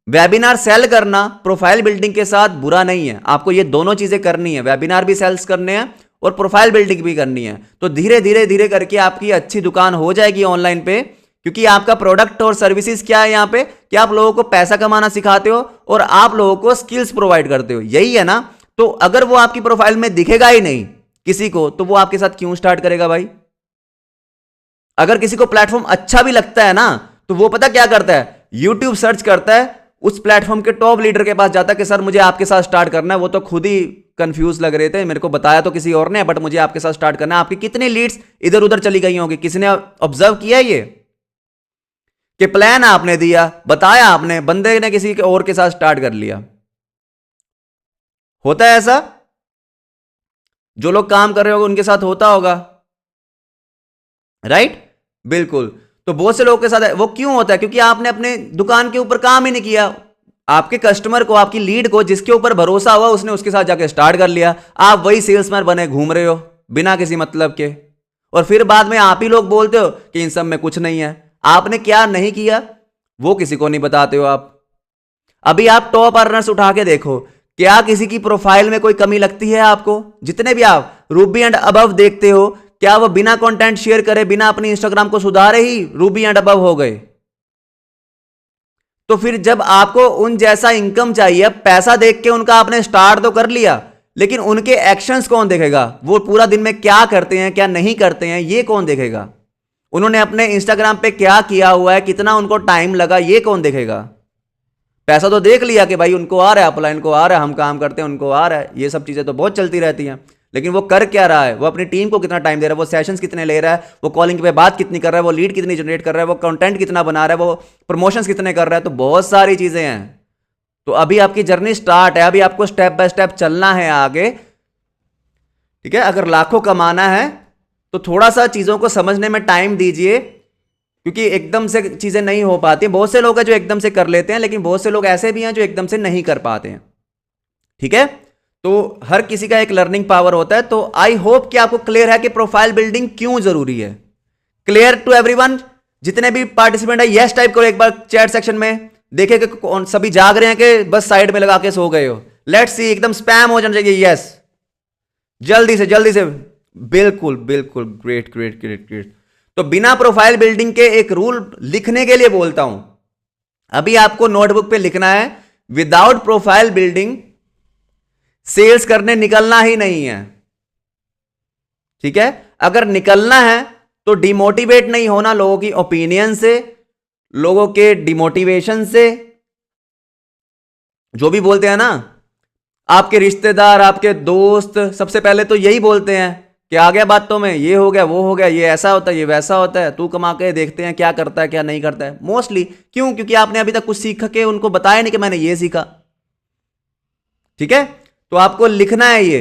वेबिनार सेल करना प्रोफाइल बिल्डिंग के साथ बुरा नहीं है, आपको ये दोनों चीजें करनी है। वेबिनार भी सेल्स करने हैं और प्रोफाइल बिल्डिंग भी करनी है। तो धीरे धीरे धीरे करके आपकी अच्छी दुकान हो जाएगी ऑनलाइन पे, क्योंकि आपका प्रोडक्ट और सर्विसेज क्या है यहां पे कि आप लोगों को पैसा कमाना सिखाते हो और आप लोगों को स्किल्स प्रोवाइड करते हो, यही है ना। तो अगर वो आपकी प्रोफाइल में दिखेगा ही नहीं किसी को, तो वो आपके साथ क्यों स्टार्ट करेगा भाई? अगर किसी को प्लेटफॉर्म अच्छा भी लगता है ना, तो वो पता क्या करता है? यूट्यूब सर्च करता है, उस प्लेटफॉर्म के टॉप लीडर के पास जाता है कि सर मुझे आपके साथ स्टार्ट करना है। वो तो खुद ही कंफ्यूज लग रहे थे, मेरे को बताया तो किसी और ने, बट मुझे आपके साथ स्टार्ट करना है। आपकी कितनी लीड्स इधर उधर चली गई होंगी? किसी ने ऑब्जर्व किया ये कि प्लान आपने दिया, बताया आपने, बंदे ने किसी के और के साथ स्टार्ट कर लिया? होता है ऐसा? जो लोग काम कर रहे होंगे उनके साथ होता होगा, राइट? बिल्कुल। तो बहुत से लोगों के साथ वो क्यों होता है? क्योंकि आपने अपने दुकान के ऊपर काम ही नहीं किया। आपके कस्टमर को, आपकी लीड को, जिसके ऊपर भरोसा हुआ, उसने उसके साथ जाके स्टार्ट कर लिया। आप वही सेल्समैन बने घूम रहे हो बिना किसी मतलब के, और फिर बाद में आप ही लोग बोलते हो कि इन सब में कुछ नहीं है। आपने क्या नहीं किया वो किसी को नहीं बताते हो आप। अभी आप टॉप अर्नर्स उठा के देखो, क्या किसी की प्रोफाइल में कोई कमी लगती है आपको? जितने भी आप रूबी एंड अबव देखते हो, क्या वो बिना कंटेंट शेयर करे, बिना अपनी इंस्टाग्राम को सुधारे ही रूबी एंड अबव हो गए? तो फिर जब आपको उन जैसा इनकम चाहिए, पैसा देख के उनका आपने स्टार्ट तो कर लिया, लेकिन उनके एक्शंस कौन देखेगा? वो पूरा दिन में क्या करते हैं, क्या नहीं करते हैं, ये कौन देखेगा? उन्होंने अपने इंस्टाग्राम पे क्या किया हुआ है, कितना उनको टाइम लगा, ये कौन देखेगा? पैसा तो देख लिया कि भाई उनको आ रहा है, अपलाइन को आ रहा है, हम काम करते हैं उनको आ रहा है, ये सब चीजें तो बहुत चलती रहती हैं, लेकिन वो कर क्या रहा है? वो अपनी टीम को कितना टाइम दे रहा है, वो सेशंस कितने ले रहा है, वो कॉलिंग पे बात कितनी कर रहा है, वो लीड कितनी जनरेट कर रहा है, वो कंटेंट कितना बना रहा है, वो प्रमोशंस कितने कर रहा है? तो बहुत सारी चीजें हैं। तो अभी आपकी जर्नी स्टार्ट है, अभी आपको स्टेप बाय स्टेप चलना है आगे, ठीक है? अगर लाखों कमाना है तो थोड़ा सा चीजों को समझने में टाइम दीजिए, क्योंकि एकदम से चीजें नहीं हो पाती। बहुत से लोग हैं जो एकदम से कर लेते हैं, लेकिन बहुत से लोग ऐसे भी हैं जो एकदम से नहीं कर पाते हैं, ठीक है? तो हर किसी का एक लर्निंग पावर होता है। तो आई होप कि आपको क्लियर है कि प्रोफाइल बिल्डिंग क्यों जरूरी है। Clear to everyone? जितने भी पार्टिसिपेंट है यस टाइप करो एक बार चैट सेक्शन में, देखे कि कौन सभी जाग रहे हैं कि बस साइड में लगा के सो गए हो। लेट्स सी, एकदम स्पैम हो जाना चाहिए यस, जल्दी से। बिल्कुल बिल्कुल, ग्रेट ग्रेट ग्रेट ग्रेट। तो बिना प्रोफाइल बिल्डिंग के एक रूल लिखने के लिए बोलता हूं, अभी आपको नोटबुक पे लिखना है, विदाउट प्रोफाइल बिल्डिंग सेल्स करने निकलना ही नहीं है, ठीक है? अगर निकलना है तो डिमोटिवेट नहीं होना लोगों की ओपिनियन से, लोगों के डिमोटिवेशन से। जो भी बोलते हैं ना, आपके रिश्तेदार, आपके दोस्त, सबसे पहले तो यही बोलते हैं कि आ गया बातों में, ये हो गया, वो हो गया, ये ऐसा होता है, ये वैसा होता है, तू कमा के देखते हैं क्या करता है क्या नहीं करता है। मोस्टली क्यों? क्योंकि आपने अभी तक कुछ सीख के उनको बताया नहीं कि मैंने ये सीखा, ठीक है? तो आपको लिखना है, ये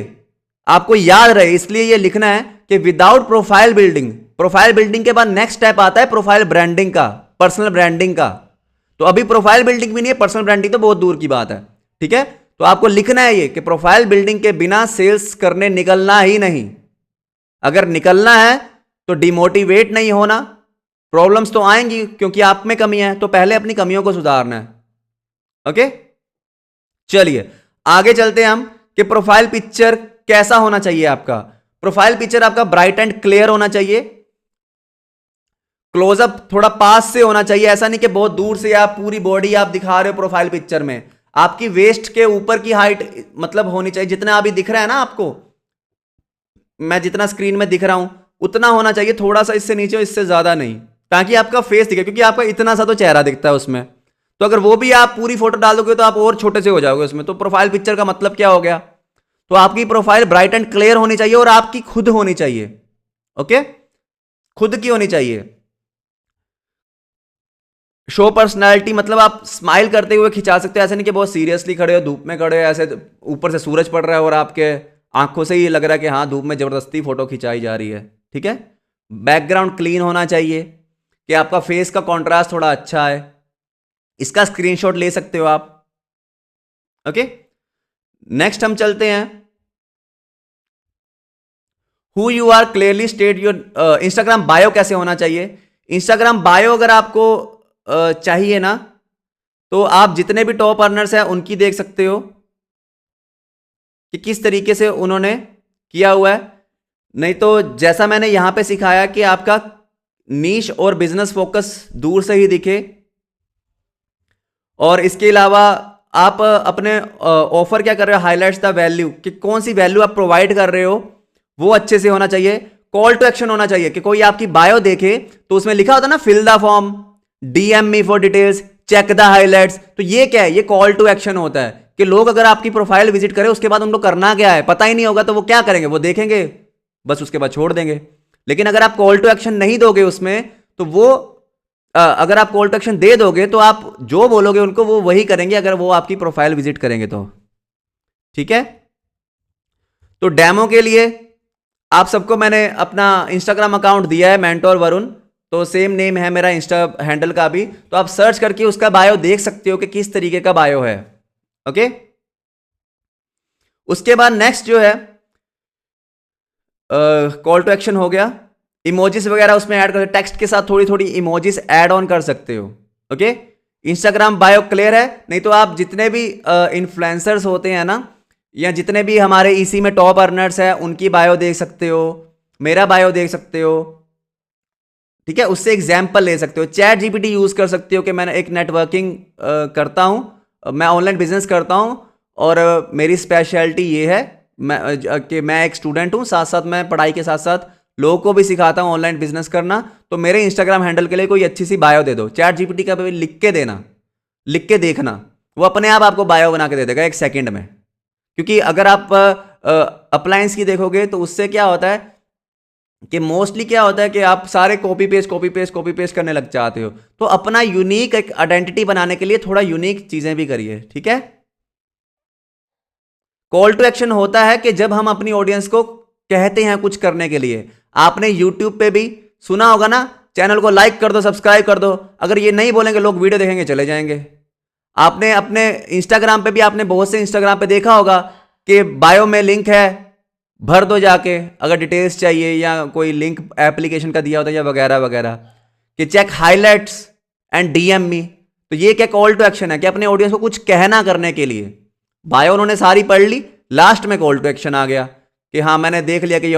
आपको याद रहे, इसलिए ये लिखना है कि without profile building. Profile building के बाद नेक्स्ट स्टेप आता है प्रोफाइल ब्रांडिंग का, पर्सनल ब्रांडिंग का। तो अभी प्रोफाइल बिल्डिंग भी नहीं है, पर्सनल ब्रांडिंग तो बहुत दूर की बात है, ठीक है? तो आपको लिखना है ये कि प्रोफाइल बिल्डिंग के बिना सेल्स करने निकलना ही नहीं। अगर निकलना है तो डिमोटिवेट नहीं होना। प्रॉब्लम्स तो आएंगी क्योंकि आप में कमी है, तो पहले अपनी कमियों को सुधारना है। ओके, चलिए आगे चलते हैं हम कि प्रोफाइल पिक्चर कैसा होना चाहिए आपका। प्रोफाइल पिक्चर आपका ब्राइट एंड क्लियर होना चाहिए, क्लोजअप थोड़ा पास से होना चाहिए। ऐसा नहीं कि बहुत दूर से आप पूरी बॉडी आप दिखा रहे हो प्रोफाइल पिक्चर में। आपकी वेस्ट के ऊपर की हाइट मतलब होनी चाहिए, जितना अभी दिख रहा है ना आपको, मैं जितना स्क्रीन में दिख रहा हूं उतना होना चाहिए, थोड़ा सा इससे नीचे, इससे ज्यादा नहीं, ताकि आपका फेस दिखे, क्योंकि आपका इतना सा तो चेहरा दिखता है उसमें। तो अगर वो भी आप पूरी फोटो डाल दोगे तो आप और छोटे से हो जाओगे उसमें। तो प्रोफाइल पिक्चर का मतलब क्या हो गया? तो आपकी प्रोफाइल ब्राइट एंड क्लियर होनी चाहिए और आपकी खुद होनी चाहिए। ओके, खुद की होनी चाहिए। शो पर्सनैलिटी मतलब आप स्माइल करते हुए खिंचा सकते हो, ऐसे नहीं कि बहुत सीरियसली खड़े हो, धूप में खड़े हो, ऐसे ऊपर से सूरज पड़ रहा है और आपके आंखों से ही लग रहा है कि हाँ धूप में जबरदस्ती फोटो खिंचाई जा रही है, ठीक है? बैकग्राउंड क्लीन होना चाहिए कि आपका फेस का कॉन्ट्रास्ट थोड़ा अच्छा है। इसका स्क्रीनशॉट ले सकते हो आप। ओके, नेक्स्ट हम चलते हैं, who you are clearly state your. Instagram bio कैसे होना चाहिए? इंस्टाग्राम बायो अगर आपको चाहिए ना, तो आप जितने भी टॉप अर्नर्स हैं उनकी देख सकते हो कि किस तरीके से उन्होंने किया हुआ है। नहीं तो जैसा मैंने यहां पे सिखाया कि आपका नीश और बिजनेस फोकस दूर से ही दिखे, और इसके अलावा आप अपने ऑफर क्या कर रहे हो, हाईलाइट्स द वैल्यू, कि कौन सी वैल्यू आप प्रोवाइड कर रहे हो वो अच्छे से होना चाहिए। कॉल टू एक्शन होना चाहिए कि कोई आपकी बायो देखे तो उसमें लिखा होता है ना, fill the form, DM me for details, check the highlights. तो ये क्या है? ये कॉल टू एक्शन होता है कि लोग अगर आपकी प्रोफाइल विजिट करें उसके बाद उनको करना क्या है पता ही नहीं होगा, तो वो क्या करेंगे? वो देखेंगे बस, उसके बाद छोड़ देंगे। लेकिन अगर आप कॉल टू एक्शन नहीं दोगे उसमें, तो वो अगर आप कॉल टू एक्शन दे दोगे तो आप जो बोलोगे उनको वो वही करेंगे, अगर वो आपकी प्रोफाइल विजिट करेंगे तो, ठीक है? तो डेमो के लिए आप सबको मैंने अपना इंस्टाग्राम अकाउंट दिया है, मेंटोर वरुण, तो सेम नेम है मेरा इंस्टा हैंडल का भी, तो आप सर्च करके उसका बायो देख सकते हो कि किस तरीके का बायो है। ओके, उसके बाद नेक्स्ट जो है कॉल टू एक्शन हो गया। इमोजीज वगैरह उसमें ऐड कर, टेक्स्ट के साथ थोड़ी थोड़ी इमोजीज ऐड ऑन कर सकते हो। ओके, इंस्टाग्राम बायो क्लियर है? नहीं तो आप जितने भी इन्फ्लुएंसर्स होते हैं ना, या जितने भी हमारे इसी में टॉप अर्नर्स हैं, उनकी बायो देख सकते हो, मेरा बायो देख सकते हो, ठीक है। उससे एग्जाम्पल ले सकते हो, चैट जीपीटी यूज कर सकते हो कि मैंने एक नेटवर्किंग करता हूं, मैं ऑनलाइन बिजनेस करता हूं और मेरी स्पेशलिटी ये है कि मैं एक स्टूडेंट हूं, साथ साथ मैं पढ़ाई के साथ साथ लोगों को भी सिखाता हूं ऑनलाइन बिजनेस करना, तो मेरे इंस्टाग्राम हैंडल के लिए कोई अच्छी सी बायो दे दो। चैट जीपीटी का भी लिख के देना, लिख के देखना, वो अपने आप आपको बायो बना के दे देगा 1 सेकेंड में। क्योंकि अगर आप अप्लायंस की देखोगे तो उससे क्या होता है कि मोस्टली क्या होता है कि आप सारे कॉपी पेस्ट करने लग जाते हो। तो अपना यूनिक एक आइडेंटिटी बनाने के लिए थोड़ा यूनिक चीजें भी करिए, ठीक है। कॉल टू एक्शन होता है कि जब हम अपनी ऑडियंस को कहते हैं कुछ करने के लिए। आपने यूट्यूब पे भी सुना होगा ना, चैनल को लाइक कर दो, सब्सक्राइब कर दो। अगर ये नहीं बोलेंगे लोग वीडियो देखेंगे चले जाएंगे। आपने अपने इंस्टाग्राम पे भी, आपने बहुत से इंस्टाग्राम पे देखा होगा कि बायो में लिंक है, भर दो जाके अगर डिटेल्स चाहिए, या कोई लिंक एप्लीकेशन का दिया होता है या वगैरह वगैरह, कि check highlights and DM me. तो ये क्या कॉल टू एक्शन है कि अपने ऑडियंस को कुछ कहना करने के लिए। बायो उन्होंने सारी पढ़ ली, लास्ट में कॉल टू एक्शन आ गया कि हाँ मैंने देख लिया कि ये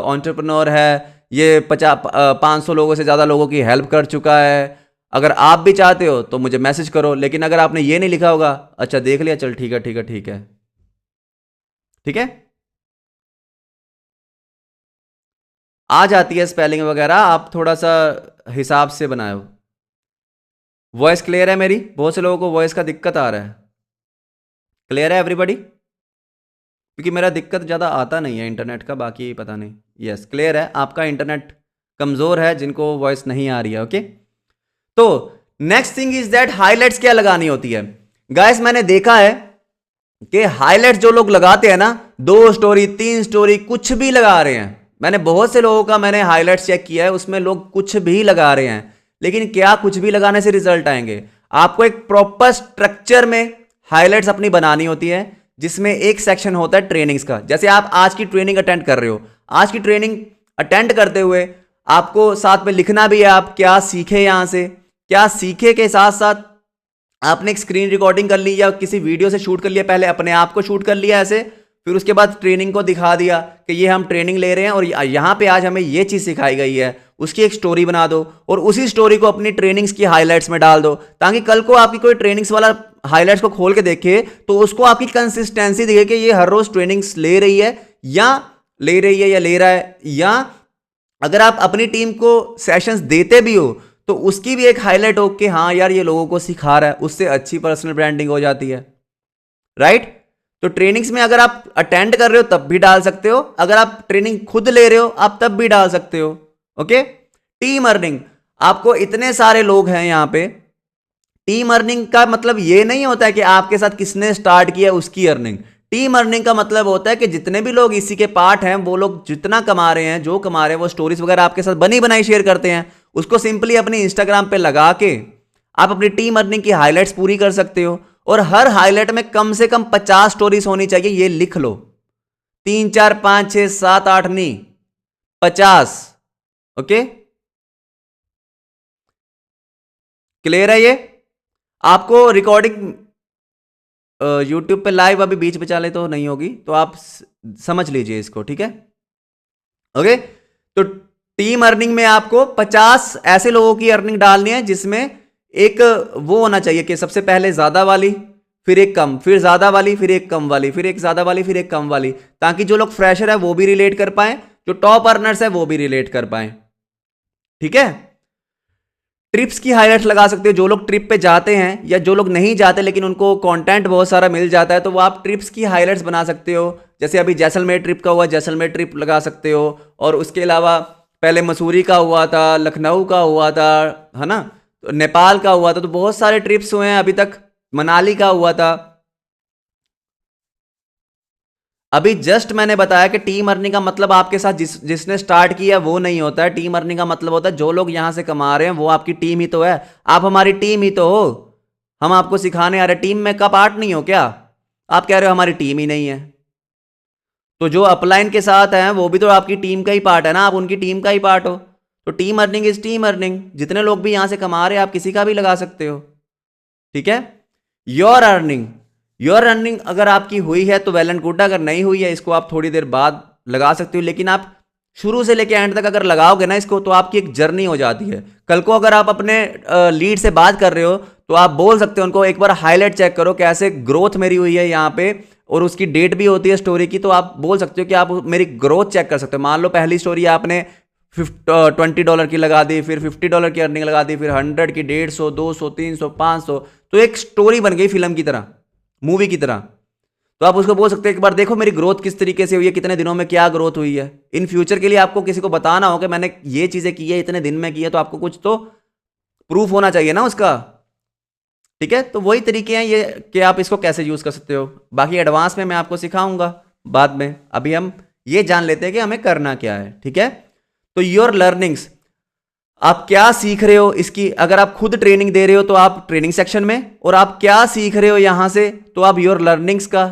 एंटरप्रेन्योर है, ये 500 लोगों से ज़्यादा लोगों की हेल्प कर चुका है, अगर आप भी चाहते हो तो मुझे मैसेज करो। लेकिन अगर आपने ये नहीं लिखा होगा, अच्छा देख लिया, चल ठीक है ठीक है ठीक है ठीक है, आ जाती है स्पेलिंग वगैरह, आप थोड़ा सा हिसाब से बनाओ। वॉइस क्लियर है मेरी? बहुत से लोगों को वॉइस का दिक्कत आ रहा है। क्लियर है एवरीबॉडी? क्योंकि मेरा दिक्कत ज़्यादा आता नहीं है इंटरनेट का, बाकी पता नहीं। यस क्लियर है, आपका इंटरनेट कमज़ोर है जिनको वॉइस नहीं आ रही है। ओके, तो next thing is that highlights क्या लगानी होती है। गाइस मैंने देखा है कि हाईलाइट्स जो लोग लगाते हैं ना, 2 स्टोरी 3 स्टोरी कुछ भी लगा रहे हैं। मैंने बहुत से लोगों का मैंने हाईलाइट्स चेक किया है, उसमें लोग कुछ भी लगा रहे हैं। लेकिन क्या कुछ भी लगाने से रिजल्ट आएंगे? आपको एक प्रॉपर स्ट्रक्चर में हाईलाइट्स अपनी बनानी होती है, जिसमें एक सेक्शन होता है ट्रेनिंग्स का। जैसे आप आज की ट्रेनिंग अटेंड कर रहे हो, आज की ट्रेनिंग अटेंड करते हुए आपको साथ में लिखना भी है आप क्या सीखे, यहां से क्या सीखे के साथ साथ आपने एक स्क्रीन रिकॉर्डिंग कर ली या किसी वीडियो से शूट कर लिया, पहले अपने आप को शूट कर लिया ऐसे, फिर उसके बाद ट्रेनिंग को दिखा दिया कि ये हम ट्रेनिंग ले रहे हैं और यहाँ पे आज हमें ये चीज़ सिखाई गई है, उसकी एक स्टोरी बना दो और उसी स्टोरी को अपनी ट्रेनिंग्स की हाईलाइट्स में डाल दो, ताकि कल को आपकी कोई ट्रेनिंग्स वाला हाईलाइट्स को खोल के देखे तो उसको आपकी कंसिस्टेंसी दिखे कि ये हर रोज ट्रेनिंग्स ले रही है या ले रही है या ले रहा है। या अगर आप अपनी टीम को सेशंस देते भी हो तो उसकी भी एक हाईलाइट हो कि हाँ यार ये लोगों को सिखा रहा है, उससे अच्छी पर्सनल ब्रांडिंग हो जाती है, राइट। तो ट्रेनिंग्स में अगर आप अटेंड कर रहे हो तब भी डाल सकते हो, अगर आप ट्रेनिंग खुद ले रहे हो आप तब भी डाल सकते हो। ओके, टीम अर्निंग, आपको इतने सारे लोग हैं यहाँ पे। टीम अर्निंग का मतलब ये नहीं होता है कि आपके साथ किसने स्टार्ट किया उसकी अर्निंग। टीम अर्निंग का मतलब होता है कि जितने भी लोग इसी के पार्ट हैं वो लोग जितना कमा रहे हैं, जो कमा रहे हैं, वो स्टोरीज वगैरह आपके साथ बनी बनाई शेयर करते हैं, उसको सिंपली अपनी इंस्टाग्राम पे लगा के आप अपनी टीम अर्निंग की हाईलाइट्स पूरी कर सकते हो। और हर हाईलाइट में कम से कम 50 स्टोरीज होनी चाहिए, ये लिख लो। 3 4 5 6 7 8 नहीं, 50। ओके, क्लियर है ये? आपको रिकॉर्डिंग यूट्यूब पे लाइव अभी बीच बचाले तो नहीं होगी, तो आप समझ लीजिए इसको, ठीक है। ओके, तो टीम अर्निंग में आपको 50 ऐसे लोगों की अर्निंग डालनी है, जिसमें एक वो होना चाहिए कि सबसे पहले ज्यादा वाली, फिर एक कम, फिर ज्यादा वाली, फिर एक कम वाली, फिर एक ज्यादा वाली, फिर एक कम वाली, ताकि जो लोग फ्रेशर है वो भी रिलेट कर पाए, जो टॉप अर्नर्स है वो भी रिलेट कर पाए, ठीक है। ट्रिप्स की हाईलाइट्स लगा सकते हो, जो लोग ट्रिप पे जाते हैं या जो लोग नहीं जाते लेकिन उनको कंटेंट बहुत सारा मिल जाता है, तो वो आप ट्रिप्स की हाईलाइट्स बना सकते हो। जैसे अभी जैसलमेर ट्रिप का हुआ, जैसलमेर ट्रिप लगा सकते हो। और उसके अलावा पहले मसूरी का हुआ था, लखनऊ का हुआ था, है ना, तो नेपाल का हुआ था, तो बहुत सारे ट्रिप्स हुए हैं अभी तक, मनाली का हुआ था। अभी जस्ट मैंने बताया कि टीम अर्निंग का मतलब आपके साथ जिसने स्टार्ट किया वो नहीं होता है। टीम अर्निंग का मतलब होता है जो लोग यहां से कमा रहे हैं वो आपकी टीम ही तो है, आप हमारी टीम ही तो हो। हम आपको सिखाने आ रहे, टीम में का पार्ट नहीं हो क्या? आप कह रहे हो हमारी टीम ही नहीं है, तो जो अपलाइन के साथ हैं वो भी तो आपकी टीम का ही पार्ट है ना, आप उनकी टीम का ही पार्ट हो। तो team earning is team earning, जितने लोग भी यहां से कमा रहे हैं आप किसी का भी लगा सकते हो, ठीक है। योर अर्निंग अगर आपकी हुई है तो वेल एंड गुड, अगर नहीं हुई है इसको आप थोड़ी देर बाद लगा सकते हो, लेकिन आप शुरू से लेके एंड तक अगर लगाओगे ना इसको तो आपकी एक जर्नी हो जाती है। कल को अगर आप अपने लीड से बात कर रहे हो तो आप बोल सकते हो उनको एक बार हाईलाइट चेक करो कैसे ग्रोथ मेरी हुई है यहाँ पे, और उसकी डेट भी होती है स्टोरी की, तो आप बोल सकते हो कि आप मेरी ग्रोथ चेक कर सकते हो। मान लो पहली स्टोरी आपने $20 की लगा दी, फिर $50 की अर्निंग लगा दी, फिर 100 की, 150, 200, 300, 500, तो एक स्टोरी बन गई फिल्म की तरह, मूवी की तरह। तो आप उसको बोल सकते हैं एक बार देखो मेरी ग्रोथ किस तरीके से हुई है, कितने दिनों में क्या ग्रोथ हुई है। इन फ्यूचर के लिए आपको किसी को बताना हो कि मैंने ये चीजें की है, इतने दिन में की है, तो आपको कुछ तो प्रूफ होना चाहिए ना उसका। ठीक है, तो वही तरीके हैं ये कि आप इसको कैसे यूज कर सकते हो। बाकी एडवांस में मैं आपको सिखाऊंगा बाद में, अभी हम ये जान लेते हैं कि हमें करना क्या है। ठीक है, तो योर लर्निंग्स, आप क्या सीख रहे हो इसकी, अगर आप खुद ट्रेनिंग दे रहे हो तो आप ट्रेनिंग सेक्शन में, और आप क्या सीख रहे हो यहां से तो आप योर लर्निंग्स का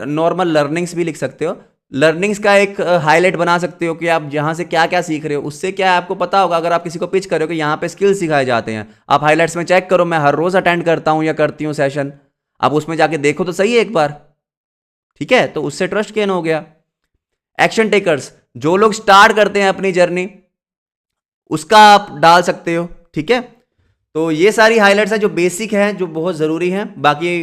नॉर्मल लर्निंग्स भी लिख सकते हो। लर्निंग्स का एक हाईलाइट बना सकते हो कि आप यहां से क्या क्या सीख रहे हो। उससे क्या है आपको पता होगा, अगर आप किसी को पिच करो कि यहाँ पे स्किल सिखाए जाते हैं, आप हाईलाइट्स में चेक करो, मैं हर रोज अटेंड करता हूं या करती हूँ सेशन, आप उसमें जाके देखो तो सही है एक बार। ठीक है, तो उससे ट्रस्ट गेन हो गया। एक्शन टेकर्स, जो लोग स्टार्ट करते हैं अपनी जर्नी, उसका आप डाल सकते हो। ठीक है, तो ये सारी हाइलाइट्स हैं जो बेसिक हैं, जो बहुत ज़रूरी हैं, बाकी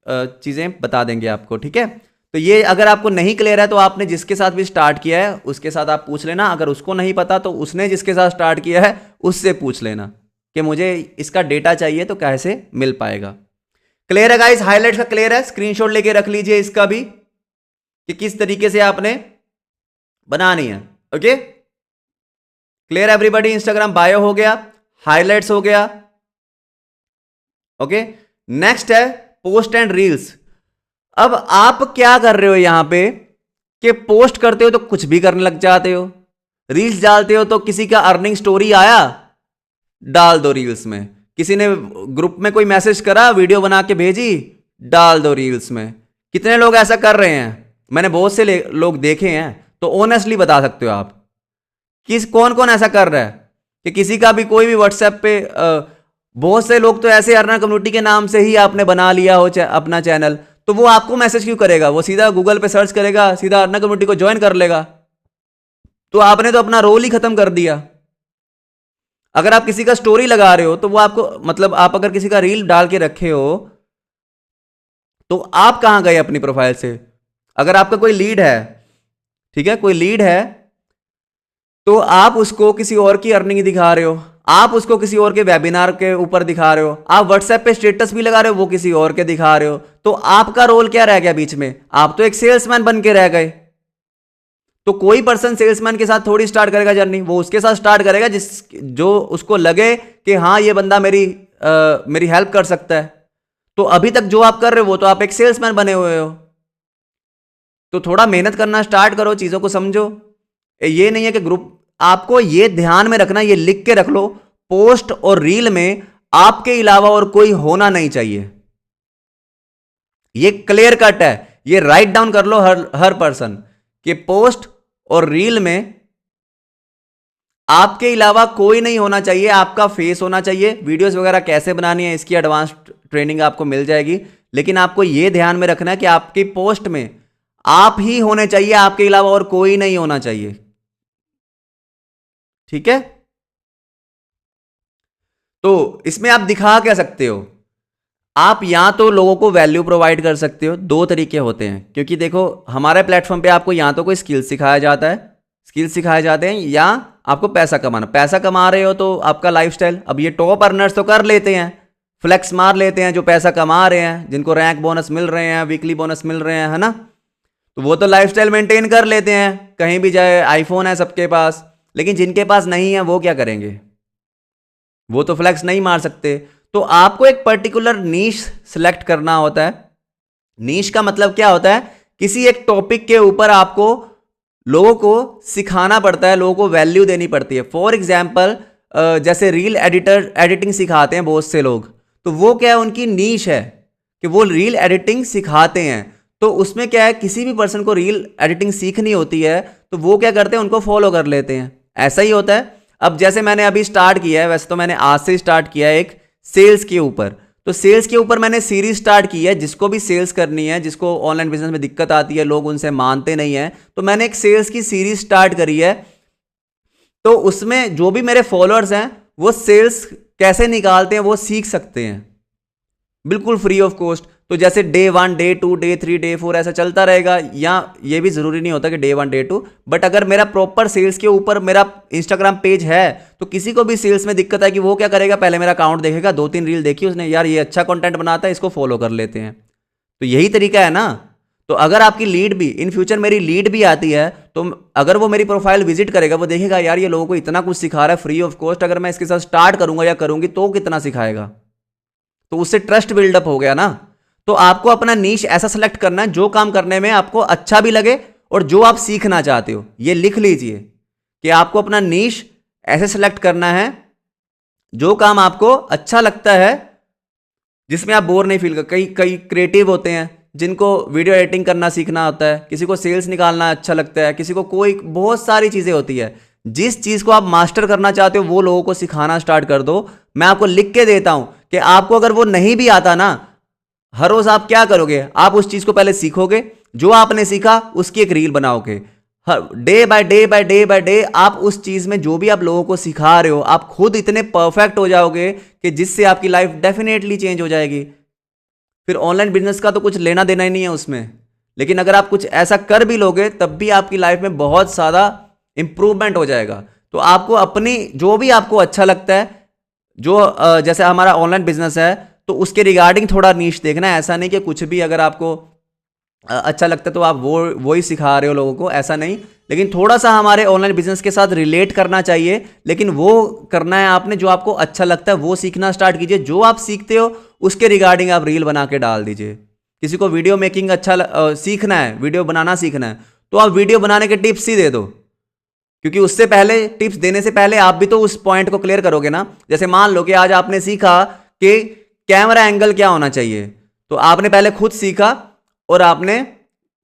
चीज़ें बता देंगे आपको। ठीक है, तो ये अगर आपको नहीं क्लियर है तो आपने जिसके साथ भी स्टार्ट किया है उसके साथ आप पूछ लेना, अगर उसको नहीं पता तो उसने जिसके साथ स्टार्ट किया है उससे पूछ लेना कि मुझे इसका डेटा चाहिए तो कैसे मिल पाएगा। क्लियर है गाइस, हाइलाइट्स का क्लियर है, स्क्रीनशॉट लेके रख लीजिए इसका भी कि किस तरीके से आपने बनानी है। Okay, clear everybody, Instagram bio हो गया, हाइलाइट्स हो गया। ओके, नेक्स्ट है पोस्ट एंड रील्स। अब आप क्या कर रहे हो यहां पे कि पोस्ट करते हो तो कुछ भी करने लग जाते हो, रील्स डालते हो तो किसी का अर्निंग स्टोरी आया डाल दो रील्स में, किसी ने ग्रुप में कोई मैसेज करा वीडियो बना के भेजी डाल दो रील्स में। कितने लोग ऐसा कर रहे हैं, मैंने बहुत से लोग देखे हैं, तो ऑनेस्टली बता सकते हो आप कौन कौन ऐसा कर रहा है कि किसी का भी कोई भी व्हाट्सएप पे बहुत से लोग तो ऐसे अर्नर कम्युनिटी के नाम से ही आपने बना लिया हो अपना चैनल, तो वो आपको मैसेज क्यों करेगा, वो सीधा गूगल पे सर्च करेगा, सीधा अर्नर कम्युनिटी को ज्वाइन कर लेगा, तो आपने तो अपना रोल ही खत्म कर दिया। अगर आप किसी का स्टोरी लगा रहे हो तो वो आपको, मतलब आप अगर किसी का रील डाल के रखे हो तो आप कहां गए अपनी प्रोफाइल से। अगर आपका कोई लीड है, ठीक है, कोई लीड है, तो आप उसको किसी और की अर्निंग दिखा रहे हो, आप उसको किसी और के वेबिनार के ऊपर दिखा रहे हो, आप व्हाट्सएप पे स्टेटस भी लगा रहे हो, वो किसी और के दिखा रहे हो, तो आपका रोल क्या रह गया बीच में, आप तो एक सेल्समैन बन के रह गए। तो कोई पर्सन सेल्समैन के साथ थोड़ी स्टार्ट करेगा जर्नी, वो उसके साथ स्टार्ट करेगा जो उसको लगे कि हाँ ये बंदा मेरी हेल्प कर सकता है। तो अभी तक जो आप कर रहे हो वो तो आप एक सेल्समैन बने हुए हो। तो थोड़ा मेहनत करना स्टार्ट करो, चीजों को समझो। ये नहीं है कि ग्रुप, आपको ये ध्यान में रखना, ये लिख के रख लो, पोस्ट और रील में आपके अलावा और कोई होना नहीं चाहिए। ये क्लियर कट है, ये राइट डाउन कर लो हर पर्सन कि पोस्ट और रील में आपके अलावा कोई नहीं होना चाहिए, आपका फेस होना चाहिए। वीडियोस वगैरह कैसे बनानी है इसकी एडवांस ट्रेनिंग आपको मिल जाएगी, लेकिन आपको यह ध्यान में रखना है कि आपकी पोस्ट में आप ही होने चाहिए, आपके अलावा और कोई नहीं होना चाहिए। ठीक है, तो इसमें आप दिखा क्या सकते हो, आप या तो लोगों को वैल्यू प्रोवाइड कर सकते हो, दो तरीके होते हैं, क्योंकि देखो हमारे प्लेटफॉर्म पे आपको या तो कोई स्किल सिखाया जाता है, स्किल सिखाए जाते हैं, या आपको पैसा कमाना। पैसा कमा रहे हो तो आपका लाइफस्टाइल, अब ये टॉप अर्नर्स तो कर लेते हैं, फ्लेक्स मार लेते हैं, जो पैसा कमा रहे हैं, जिनको रैंक बोनस मिल रहे हैं, वीकली बोनस मिल रहे हैं, है ना, तो वो तो लाइफस्टाइल मेंटेन कर लेते हैं, कहीं भी जाए आईफोन है सबके पास। लेकिन जिनके पास नहीं है वो क्या करेंगे, वो तो फ्लेक्स नहीं मार सकते। तो आपको एक पर्टिकुलर नीश सिलेक्ट करना होता है। नीश का मतलब क्या होता है, किसी एक टॉपिक के ऊपर आपको लोगों को सिखाना पड़ता है, लोगों को वैल्यू देनी पड़ती है। फॉर एग्जाम्पल जैसे रील एडिटिंग सिखाते हैं बहुत से लोग, तो वो क्या है, उनकी नीश है कि वो रील एडिटिंग सिखाते हैं। तो उसमें क्या है, किसी भी पर्सन को रील एडिटिंग सीखनी होती है तो वो क्या करते हैं, उनको फॉलो कर लेते हैं। ऐसा ही होता है। अब जैसे मैंने अभी स्टार्ट किया है, वैसे तो मैंने आज से स्टार्ट किया है एक सेल्स के ऊपर, तो सेल्स के ऊपर मैंने सीरीज स्टार्ट की है। जिसको भी सेल्स करनी है, जिसको ऑनलाइन बिजनेस में दिक्कत आती है, लोग उनसे मानते नहीं है, तो मैंने एक सेल्स की सीरीज स्टार्ट करी है। तो उसमें जो भी मेरे फॉलोअर्स हैं वो सेल्स कैसे निकालते हैं वो सीख सकते हैं, बिल्कुल फ्री ऑफ कॉस्ट। तो जैसे डे 1, डे 2, डे 3, डे 4 ऐसा चलता रहेगा, या ये भी जरूरी नहीं होता कि डे 1, डे 2, बट अगर मेरा प्रॉपर सेल्स के ऊपर मेरा इंस्टाग्राम पेज है तो किसी को भी सेल्स में दिक्कत है कि वो क्या करेगा, पहले मेरा अकाउंट देखेगा, 2-3 रील देखी उसने, यार ये अच्छा कंटेंट बनाता है, इसको फॉलो कर लेते हैं। तो यही तरीका है ना। तो अगर आपकी लीड भी इन फ्यूचर मेरी लीड भी आती है, तो अगर वो मेरी प्रोफाइल विजिट करेगा, वो देखेगा यार ये लोगों को इतना कुछ सिखा रहा है फ्री ऑफ कॉस्ट, अगर मैं इसके साथ स्टार्ट करूंगा या करूंगी तो कितना सिखाएगा, तो उससे ट्रस्ट बिल्डअप हो गया ना। तो आपको अपना नीश ऐसा सेलेक्ट करना है जो काम करने में आपको अच्छा भी लगे और जो आप सीखना चाहते हो। ये लिख लीजिए कि आपको अपना नीश ऐसे सेलेक्ट करना है जो काम आपको अच्छा लगता है, जिसमें आप बोर नहीं फील कर। कई कई क्रिएटिव होते हैं जिनको वीडियो एडिटिंग करना सीखना होता है, किसी को सेल्स निकालना अच्छा लगता है, किसी को कोई बहुत सारी चीज़ें होती है। जिस चीज़ को आप मास्टर करना चाहते हो वो लोगों को सिखाना स्टार्ट कर दो। मैं आपको लिख के देता हूं कि आपको अगर वो नहीं भी आता ना, हर रोज आप क्या करोगे, आप उस चीज़ को पहले सीखोगे, जो आपने सीखा उसकी एक रील बनाओगे। Day by day by day by day आप उस चीज़ में जो भी आप लोगों को सिखा रहे हो, आप खुद इतने परफेक्ट हो जाओगे कि जिससे आपकी लाइफ डेफिनेटली चेंज हो जाएगी। फिर ऑनलाइन बिजनेस का तो कुछ लेना देना ही नहीं है उसमें, लेकिन अगर आप कुछ ऐसा कर भी लोगे तब भी आपकी लाइफ में बहुत ज़्यादा इंप्रूवमेंट हो जाएगा। तो आपको अपनी जो भी आपको अच्छा लगता है, जो जैसे हमारा ऑनलाइन बिजनेस है तो उसके रिगार्डिंग थोड़ा नीश देखना है। ऐसा नहीं कि कुछ भी अगर आपको अच्छा लगता है तो आप वो ही सिखा रहे हो लोगों को, ऐसा नहीं। लेकिन थोड़ा सा हमारे ऑनलाइन बिजनेस के साथ रिलेट करना चाहिए, लेकिन वो करना है आपने जो आपको अच्छा लगता है, वो सीखना स्टार्ट कीजिए। जो आप सीखते हो उसके रिगार्डिंग आप रील बना के डाल दीजिए। किसी को वीडियो मेकिंग सीखना है, वीडियो बनाना सीखना है, तो आप वीडियो बनाने के टिप्स ही दे दो, क्योंकि उससे पहले टिप्स देने से पहले आप भी तो उस पॉइंट को क्लियर करोगे ना। जैसे मान लो कि आज आपने सीखा कि कैमरा एंगल क्या होना चाहिए, तो आपने पहले खुद सीखा और आपने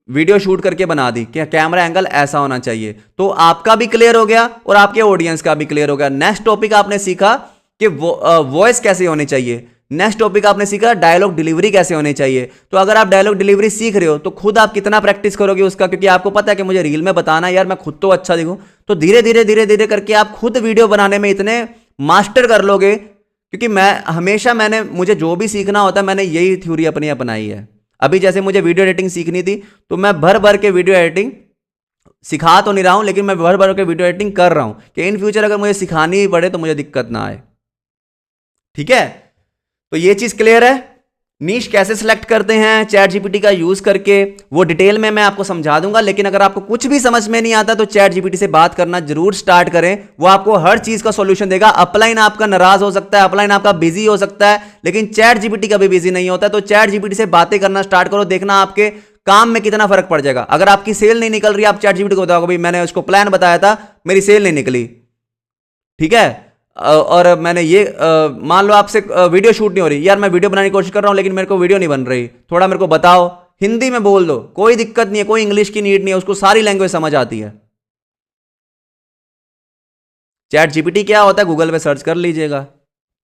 वीडियो शूट करके बना दी कि कैमरा एंगल ऐसा होना चाहिए, तो आपका भी क्लियर हो गया और आपके ऑडियंस का भी क्लियर हो गया। नेक्स्ट टॉपिक आपने सीखा कि वॉइस कैसे होनी चाहिए, नेक्स्ट टॉपिक आपने सीखा डायलॉग डिलीवरी कैसे होनी चाहिए। तो अगर आप डायलॉग डिलीवरी सीख रहे हो तो खुद आप कितना प्रैक्टिस करोगे उसका, क्योंकि आपको पता है कि मुझे रील में बताना है यार, मैं खुद तो अच्छा दिखूं। तो धीरे धीरे धीरे धीरे करके आप खुद वीडियो बनाने में इतने मास्टर कर लोगे, क्योंकि मुझे जो भी सीखना होता है मैंने यही थ्योरी अपनी अपनाई है। अभी जैसे मुझे वीडियो एडिटिंग सीखनी थी तो मैं भर भर के वीडियो एडिटिंग सिखा तो नहीं रहा हूं, लेकिन मैं भर भर के वीडियो एडिटिंग कर रहा हूं कि इन फ्यूचर अगर मुझे सिखानी ही पड़े तो मुझे दिक्कत ना आए। ठीक है, तो ये चीज क्लियर है। नीश कैसे सिलेक्ट करते हैं चैट जीपीटी का यूज करके, वो डिटेल में मैं आपको समझा दूंगा। लेकिन अगर आपको कुछ भी समझ में नहीं आता तो चैट जीपीटी से बात करना जरूर स्टार्ट करें, वो आपको हर चीज का सॉल्यूशन देगा। अपलाइन आपका नाराज हो सकता है, अपलाइन आपका बिजी हो सकता है, लेकिन चैट जीपीटी कभी बिजी नहीं होता। तो चैट जीपीटी से बातें करना स्टार्ट करो, देखना आपके काम में कितना फर्क पड़ जाएगा। अगर आपकी सेल नहीं निकल रही, आप चैट जीपीटी को बताओगे भाई मैंने उसको प्लान बताया था, मेरी सेल नहीं निकली, ठीक है, और मैंने ये मान लो आपसे वीडियो शूट नहीं हो रही, यार मैं वीडियो बनाने की कोशिश कर रहा हूं लेकिन मेरे को वीडियो नहीं बन रही, थोड़ा मेरे को बताओ। हिंदी में बोल दो, कोई दिक्कत नहीं है, कोई इंग्लिश की नीड नहीं है, उसको सारी लैंग्वेज समझ आती है। चैट जीपीटी क्या होता है गूगल पे सर्च कर लीजिएगा।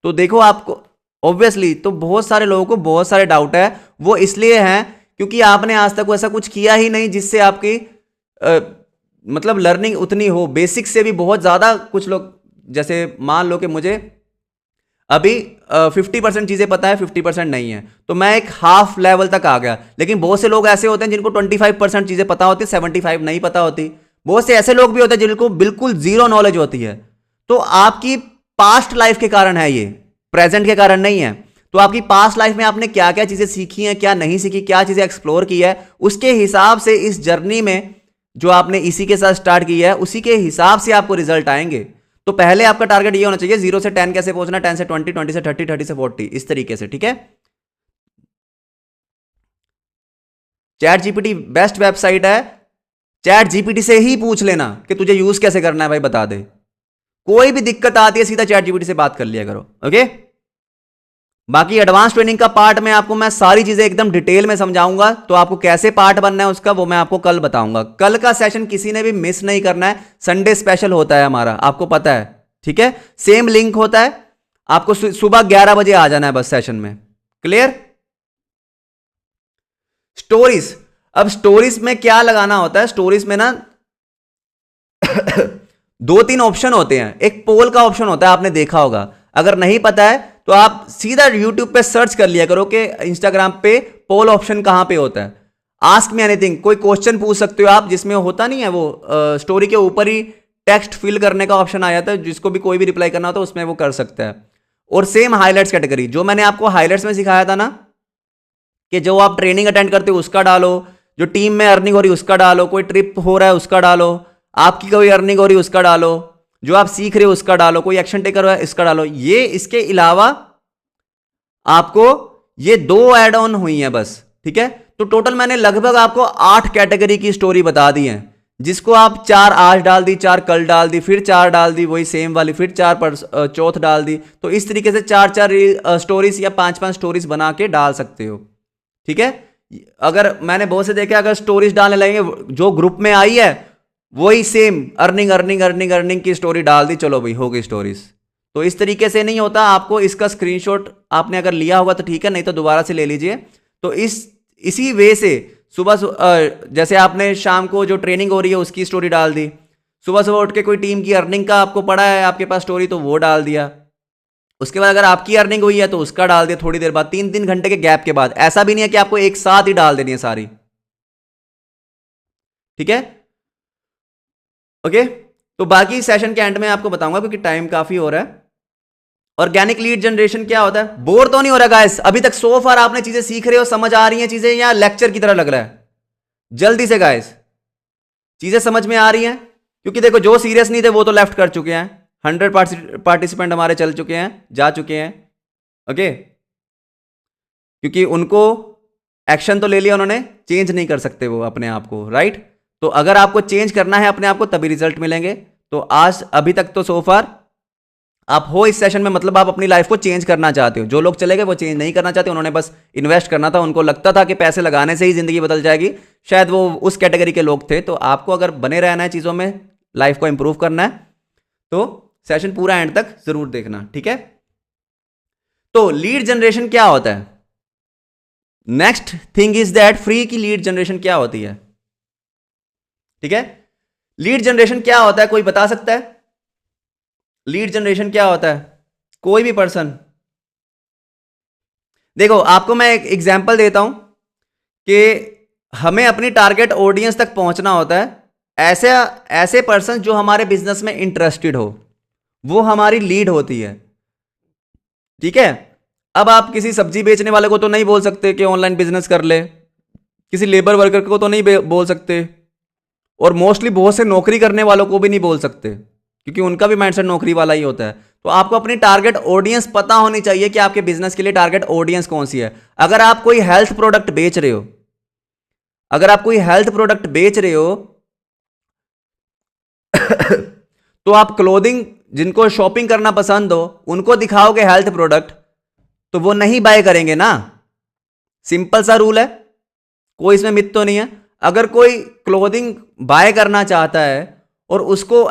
तो देखो आपको ऑब्वियसली तो बहुत सारे लोगों को बहुत सारे डाउट है, वो इसलिए हैं क्योंकि आपने आज तक ऐसा कुछ किया ही नहीं जिससे आपकी मतलब लर्निंग उतनी हो। बेसिक से भी बहुत ज्यादा कुछ लोग, जैसे मान लो कि मुझे अभी 50% चीजें पता है, 50% नहीं है, तो मैं एक हाफ लेवल तक आ गया। लेकिन बहुत से लोग ऐसे होते हैं जिनको 25% चीजें पता होती, 75 नहीं पता होती। बहुत से ऐसे लोग भी होते हैं जिनको बिल्कुल जीरो नॉलेज होती है। तो आपकी पास्ट लाइफ के कारण है ये, प्रेजेंट के कारण नहीं है। तो आपकी पास्ट लाइफ में आपने क्या क्या चीजें सीखी हैं, क्या नहीं सीखी, क्या चीजें एक्सप्लोर की है, उसके हिसाब से इस जर्नी में जो आपने इसी के साथ स्टार्ट की है उसी के हिसाब से आपको रिजल्ट आएंगे। तो पहले आपका टारगेट ये होना चाहिए 0 से 10 कैसे पहुंचना, 10 से 20, 20 से 30, 30 से 40, इस तरीके से। ठीक है, चैट जीपीटी बेस्ट वेबसाइट है। चैट जीपीटी से ही पूछ लेना कि तुझे यूज कैसे करना है, भाई बता दे। कोई भी दिक्कत आती है सीधा चैट जीपीटी से बात कर लिया करो। ओके, बाकी एडवांस ट्रेनिंग का पार्ट में आपको मैं सारी चीजें एकदम डिटेल में समझाऊंगा। तो आपको कैसे पार्ट बनना है उसका वो मैं आपको कल बताऊंगा। कल का सेशन किसी ने भी मिस नहीं करना है, संडे स्पेशल होता है हमारा, आपको पता है। ठीक है, सेम लिंक होता है, आपको सुबह 11 बजे आ जाना है बस सेशन में। क्लियर? स्टोरीज, अब स्टोरीज में क्या लगाना होता है, स्टोरीज में ना दो तीन ऑप्शन होते हैं। एक पोल का ऑप्शन होता है, आपने देखा होगा, अगर नहीं पता है तो आप सीधा यूट्यूब पे सर्च कर लिया करो कि इंस्टाग्राम पे पोल ऑप्शन कहां पे होता है। आस्क मी एनीथिंग, कोई क्वेश्चन पूछ सकते हो आप, जिसमें होता नहीं है वो स्टोरी के ऊपर ही टेक्स्ट फिल करने का ऑप्शन आ जाता है, जिसको भी कोई भी रिप्लाई करना होता है उसमें वो कर सकता है। और सेम हाईलाइट्स कैटेगरी, जो मैंने आपको हाईलाइट्स में सिखाया था ना, कि जो आप ट्रेनिंग अटेंड करते हो उसका डालो, जो टीम में अर्निंग हो रही है उसका डालो, कोई ट्रिप हो रहा है उसका डालो, आपकी कोई अर्निंग हो रही है उसका डालो, जो आप सीख रहे हो उसका डालो, कोई एक्शन टेकर हो इसका डालो। ये इसके अलावा आपको ये 2 ऐड ऑन हुई हैं बस, ठीक है। तो टोटल मैंने लगभग आपको 8 कैटेगरी की स्टोरी बता दी है, जिसको आप 4 आज डाल दी, 4 कल डाल दी, फिर 4 डाल दी वही सेम वाली, फिर 4 चौथ डाल दी। तो इस तरीके से 4 स्टोरीज या 5 स्टोरीज बना के डाल सकते हो, ठीक है। अगर मैंने बहुत से देखे, अगर स्टोरीज डालने लगेंगे जो ग्रुप में आई है वही same earning earning earning earning की स्टोरी डाल दी, चलो भाई हो गई स्टोरीज। तो इस तरीके से नहीं होता, आपको इसका स्क्रीनशॉट आपने अगर लिया होगा तो ठीक है, नहीं तो दोबारा से ले लीजिए। तो इसी वे से सुबह जैसे आपने शाम को जो ट्रेनिंग हो रही है उसकी स्टोरी डाल दी, सुबह सुबह उठ के कोई टीम की अर्निंग का आपको पड़ा है आपके पास स्टोरी, तो वो डाल दिया। उसके बाद अगर आपकी अर्निंग हुई है तो उसका डाल दिया थोड़ी देर बाद, 3-3 घंटे के गैप के बाद। ऐसा भी नहीं है कि आपको एक साथ ही डाल देनी है सारी, ठीक है, ओके। तो बाकी सेशन के एंड में आपको बताऊंगा, क्योंकि टाइम काफी हो रहा है। ऑर्गेनिक लीड जनरेशन क्या होता है? बोर तो नहीं हो रहा गाइस? अभी तक सो फार आपने चीजें सीख रहे हो, समझ आ रही हैं चीजें, या लेक्चर की तरह लग रहा है? जल्दी से गाइस, चीजें समझ में आ रही हैं? क्योंकि देखो जो सीरियस नहीं थे वो तो लेफ्ट कर चुके हैं, 100 पार्टिसिपेंट हमारे चल चुके हैं, जा चुके हैं, ओके। क्योंकि उनको एक्शन तो ले लिया उन्होंने, चेंज नहीं कर सकते वो अपने आप को, राइट। तो अगर आपको चेंज करना है अपने आप को तभी रिजल्ट मिलेंगे। तो आज अभी तक तो सो फार आप हो इस सेशन में, मतलब आप अपनी लाइफ को चेंज करना चाहते हो। जो लोग चले गए वो चेंज नहीं करना चाहते, उन्होंने बस इन्वेस्ट करना था, उनको लगता था कि पैसे लगाने से ही जिंदगी बदल जाएगी, शायद वो उस कैटेगरी के लोग थे। तो आपको अगर बने रहना है चीज़ों में, लाइफ को इंप्रूव करना है, तो सेशन पूरा एंड तक जरूर देखना, ठीक है। तो लीड जनरेशन क्या होता है? Next thing is that free की लीड जनरेशन क्या होती है, ठीक है। लीड जनरेशन क्या होता है, कोई बता सकता है? लीड जनरेशन क्या होता है, कोई भी पर्सन? देखो आपको मैं एक एग्जांपल देता हूं कि हमें अपनी टारगेट ऑडियंस तक पहुंचना होता है। ऐसे पर्सन जो हमारे बिजनेस में इंटरेस्टेड हो, वो हमारी लीड होती है, ठीक है। अब आप किसी सब्जी बेचने वाले को तो नहीं बोल सकते कि ऑनलाइन बिजनेस कर ले, किसी लेबर वर्कर को तो नहीं बोल सकते, और मोस्टली बहुत से नौकरी करने वालों को भी नहीं बोल सकते, क्योंकि उनका भी माइंडसेट नौकरी वाला ही होता है। तो आपको अपनी टारगेट ऑडियंस पता होनी चाहिए कि आपके बिजनेस के लिए टारगेट ऑडियंस कौन सी है। अगर आप कोई हेल्थ प्रोडक्ट बेच रहे हो, अगर आप कोई हेल्थ प्रोडक्ट बेच रहे हो तो आप क्लोथिंग, जिनको शॉपिंग करना पसंद हो उनको दिखाओगे हेल्थ प्रोडक्ट, तो वो नहीं बाय करेंगे ना। सिंपल सा रूल है, कोई इसमें मिथ तो नहीं है। अगर कोई क्लोथिंग बाय करना चाहता है और उसको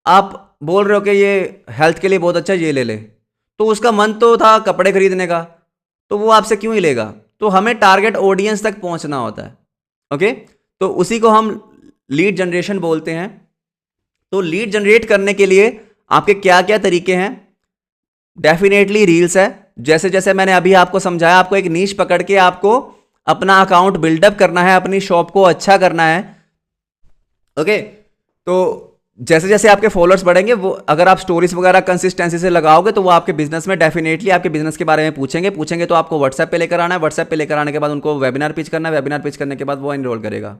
आप बोल रहे हो कि ये हेल्थ के लिए बहुत अच्छा है, ये ले ले, तो उसका मन तो था कपड़े खरीदने का, तो वो आपसे क्यों ही लेगा? तो हमें टारगेट ऑडियंस तक पहुंचना होता है, ओके। तो उसी को हम लीड जनरेशन बोलते हैं। तो लीड जनरेट करने के लिए आपके क्या क्या तरीके हैं? डेफिनेटली रील्स है, जैसे जैसे मैंने अभी आपको समझाया, आपको एक नीश पकड़ के आपको अपना अकाउंट बिल्डअप करना है, अपनी शॉप को अच्छा करना है, ओके। तो जैसे जैसे आपके फॉलोअर्स बढ़ेंगे, वो अगर आप स्टोरीज वगैरह कंसिस्टेंसी से लगाओगे तो वो आपके बिजनेस में डेफिनेटली आपके बिजनेस के बारे में पूछेंगे तो आपको व्हाट्सएप पे लेकर आना है, व्हाट्सएप पे लेकर आने के बाद उनको वेबिनार पिच करना है, वेबिनार पिच करने के बाद वो एनरोल करेगा।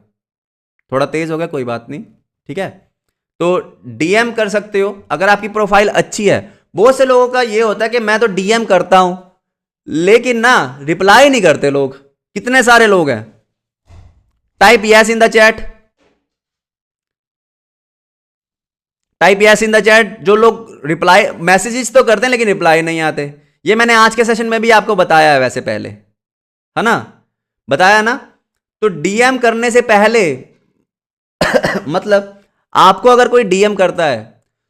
थोड़ा तेज हो गया, कोई बात नहीं, ठीक है। तो डीएम कर सकते हो अगर आपकी प्रोफाइल अच्छी है। बहुत से लोगों का ये होता है कि मैं तो डीएम करता हूं, लेकिन ना रिप्लाई नहीं करते लोग। कितने सारे लोग हैं? Type yes in the chat, type yes in the chat. जो लोग रिप्लाई मैसेजेस तो करते हैं लेकिन रिप्लाई नहीं आते। ये मैंने आज के सेशन में भी आपको बताया है, वैसे पहले, है ना, बताया ना। तो डीएम करने से पहले मतलब आपको अगर कोई डीएम करता है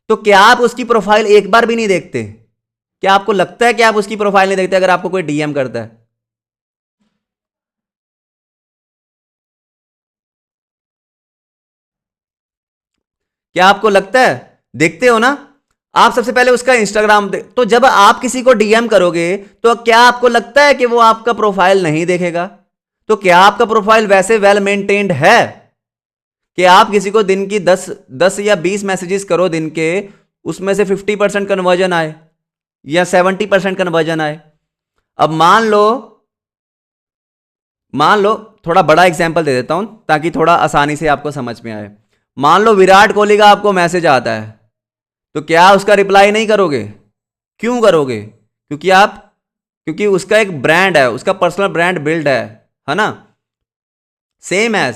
तो क्या आप उसकी प्रोफाइल एक बार भी नहीं देखते? क्या आपको लगता है कि आप उसकी प्रोफाइल नहीं देखते अगर आपको कोई डीएम करता है? क्या आपको लगता है? देखते हो ना आप सबसे पहले उसका इंस्टाग्राम तो जब आप किसी को डीएम करोगे तो क्या आपको लगता है कि वो आपका प्रोफाइल नहीं देखेगा? तो क्या आपका प्रोफाइल वैसे वेल मेंटेन्ड है कि आप किसी को दिन की 10 या 20 मैसेजेस करो दिन के, उसमें से 50% कन्वर्जन आए या 70% कन्वर्जन आए? अब मान लो थोड़ा बड़ा एग्जांपल दे देता हूं ताकि थोड़ा आसानी से आपको समझ में आए। मान लो विराट कोहली का आपको मैसेज आता है, तो क्या उसका रिप्लाई नहीं करोगे? क्यों करोगे? क्योंकि उसका एक ब्रांड है, उसका पर्सनल ब्रांड बिल्ड है ना? सेम एज